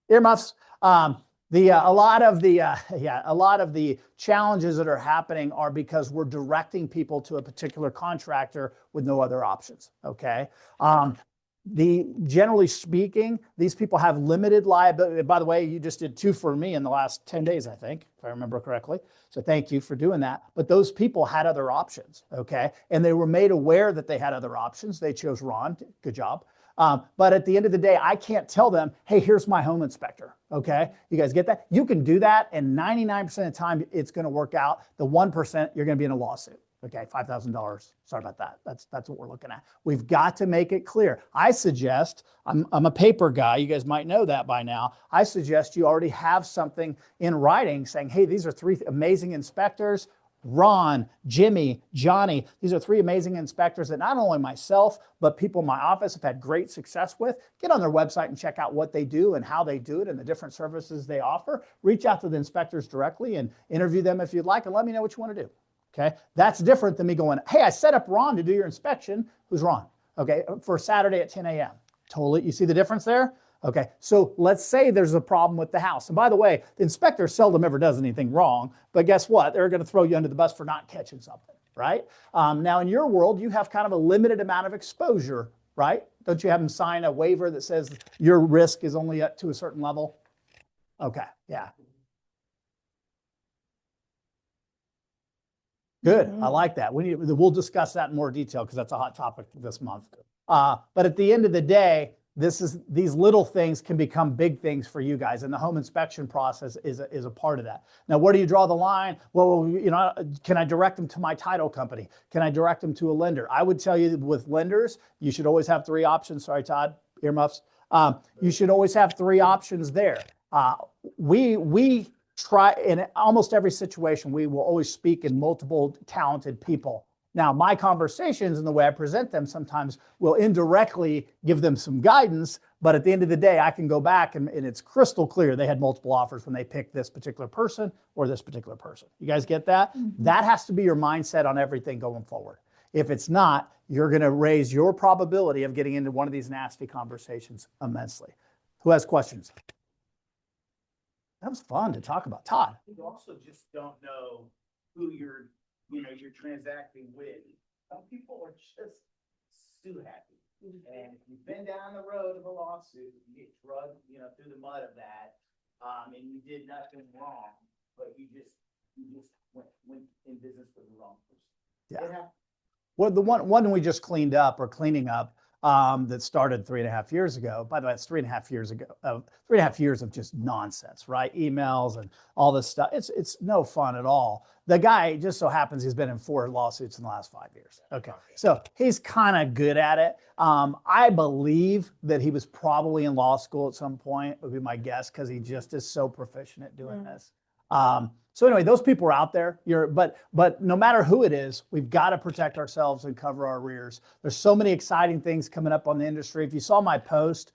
Earmuffs. A lot of the challenges that are happening are because we're directing people to a particular contractor with no other options. Okay. Generally speaking, these people have limited liability. By the way, you just did 2 for me in the last 10 days, I think, if I remember correctly. So thank you for doing that. But those people had other options, okay? And they were made aware that they had other options. They chose Ron. Good job. But at the end of the day, I can't tell them, hey, here's my home inspector, okay? You guys get that? You can do that, and 99% of the time, it's going to work out. The 1%, you're going to be in a lawsuit. Okay, $5,000. Sorry about that. That's what we're looking at. We've got to make it clear. I suggest, I'm a paper guy. You guys might know that by now. I suggest you already have something in writing saying, hey, these are 3 amazing inspectors. Ron, Jimmy, Johnny, these are 3 amazing inspectors that not only myself, but people in my office have had great success with. Get on their website and check out what they do and how they do it and the different services they offer. Reach out to the inspectors directly and interview them if you'd like, and let me know what you want to do. Okay, that's different than me going, hey, I set up Ron to do your inspection. Who's Ron? Okay, for Saturday at 10 a.m. Totally, you see the difference there? Okay, so let's say there's a problem with the house. And by the way, the inspector seldom ever does anything wrong, but guess what? They're going to throw you under the bus for not catching something, right? Now in your world, you have kind of a limited amount of exposure, right? Don't you have them sign a waiver that says your risk is only up to a certain level? Okay, yeah. Good. I like that. We'll discuss that in more detail because that's a hot topic this month. But at the end of the day, these little things can become big things for you guys, and the home inspection process is a part of that. Now, where do you draw the line? Well, you know, can I direct them to my title company? Can I direct them to a lender? I would tell you with lenders, you should always have 3 options. Sorry, Todd, earmuffs. You should always have 3 options there. We try in almost every situation, we will always speak in multiple talented people. Now, my conversations and the way I present them sometimes will indirectly give them some guidance, but at the end of the day, I can go back and it's crystal clear they had multiple offers when they picked this particular person or this particular person. You guys get that? Mm-hmm. That has to be your mindset on everything going forward. If it's not, you're going to raise your probability of getting into one of these nasty conversations immensely. Who has questions? That was fun to talk about. Todd. You also just don't know who you're transacting with. Some people are just sue happy. And if you've been down the road of a lawsuit, you get drugged, through the mud of that, and you did nothing wrong, but you just went in business with the wrong person. Yeah. Well, the one we just cleaned up or cleaning up, that started 3.5 years ago. By the way, it's 3.5 years ago. 3.5 years of just nonsense, right? Emails and all this stuff. It's no fun at all. The guy just so happens he's been in 4 lawsuits in the last 5 years. Okay, so he's kind of good at it. I believe that he was probably in law school at some point, would be my guess, because he just is so proficient at doing this. So anyway, those people are out there. But no matter who it is, we've got to protect ourselves and cover our rears. There's so many exciting things coming up on the industry. If you saw my post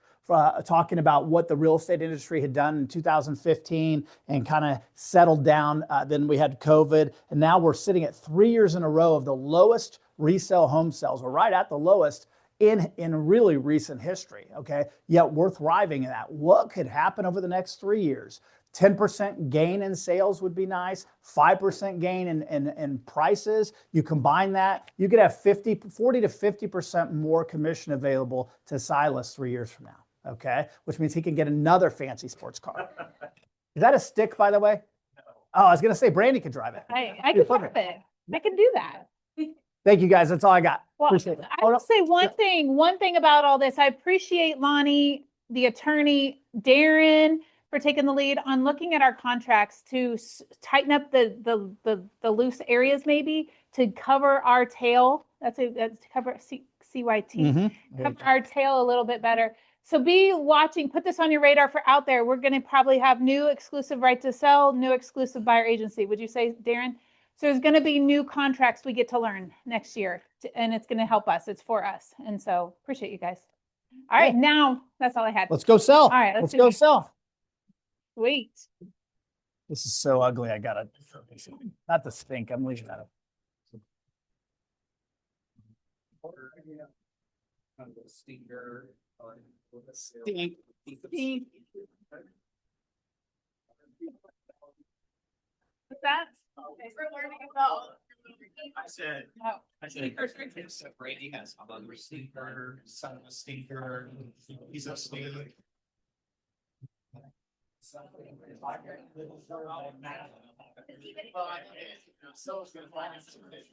talking about what the real estate industry had done in 2015 and kind of settled down, then we had COVID, and now we're sitting at 3 years in a row of the lowest resale home sales. We're right at the lowest in really recent history. Okay, yet we're thriving in that. What could happen over the next 3 years? 10% gain in sales would be nice. 5% gain in prices. You combine that, you could have 40 to 50% more commission available to Silas 3 years from now. Okay, which means he can get another fancy sports car. Is that a stick, by the way? No. Oh, I was going to say Brandy could drive it. I can drive it. I can do that. Thank you, guys. That's all I got. Well, Appreciate it. I will say one thing about all this. I appreciate Lonnie, the attorney, Darren, for taking the lead on looking at our contracts to tighten up the loose areas, maybe to cover our tail. That's to cover CYT. Mm-hmm. Cover our tail a little bit better. So be watching, put this on your radar for out there. We're going to probably have new exclusive right to sell, new exclusive buyer agency. Would you say, Darren? So there's going to be new contracts we get to learn next year, and it's going to help us. It's for us. And so appreciate you guys. All right, now that's all I had. Let's go sell. All right, let's do go this. sell. Sweet. This is so ugly. I gotta, not the stink. I'm leaving that up. Stinker. Stink. What's that? We're learning about. I said, Oh. Brady has a mother stinker, son of a stinker, he's a stinker. Someone's gonna find it.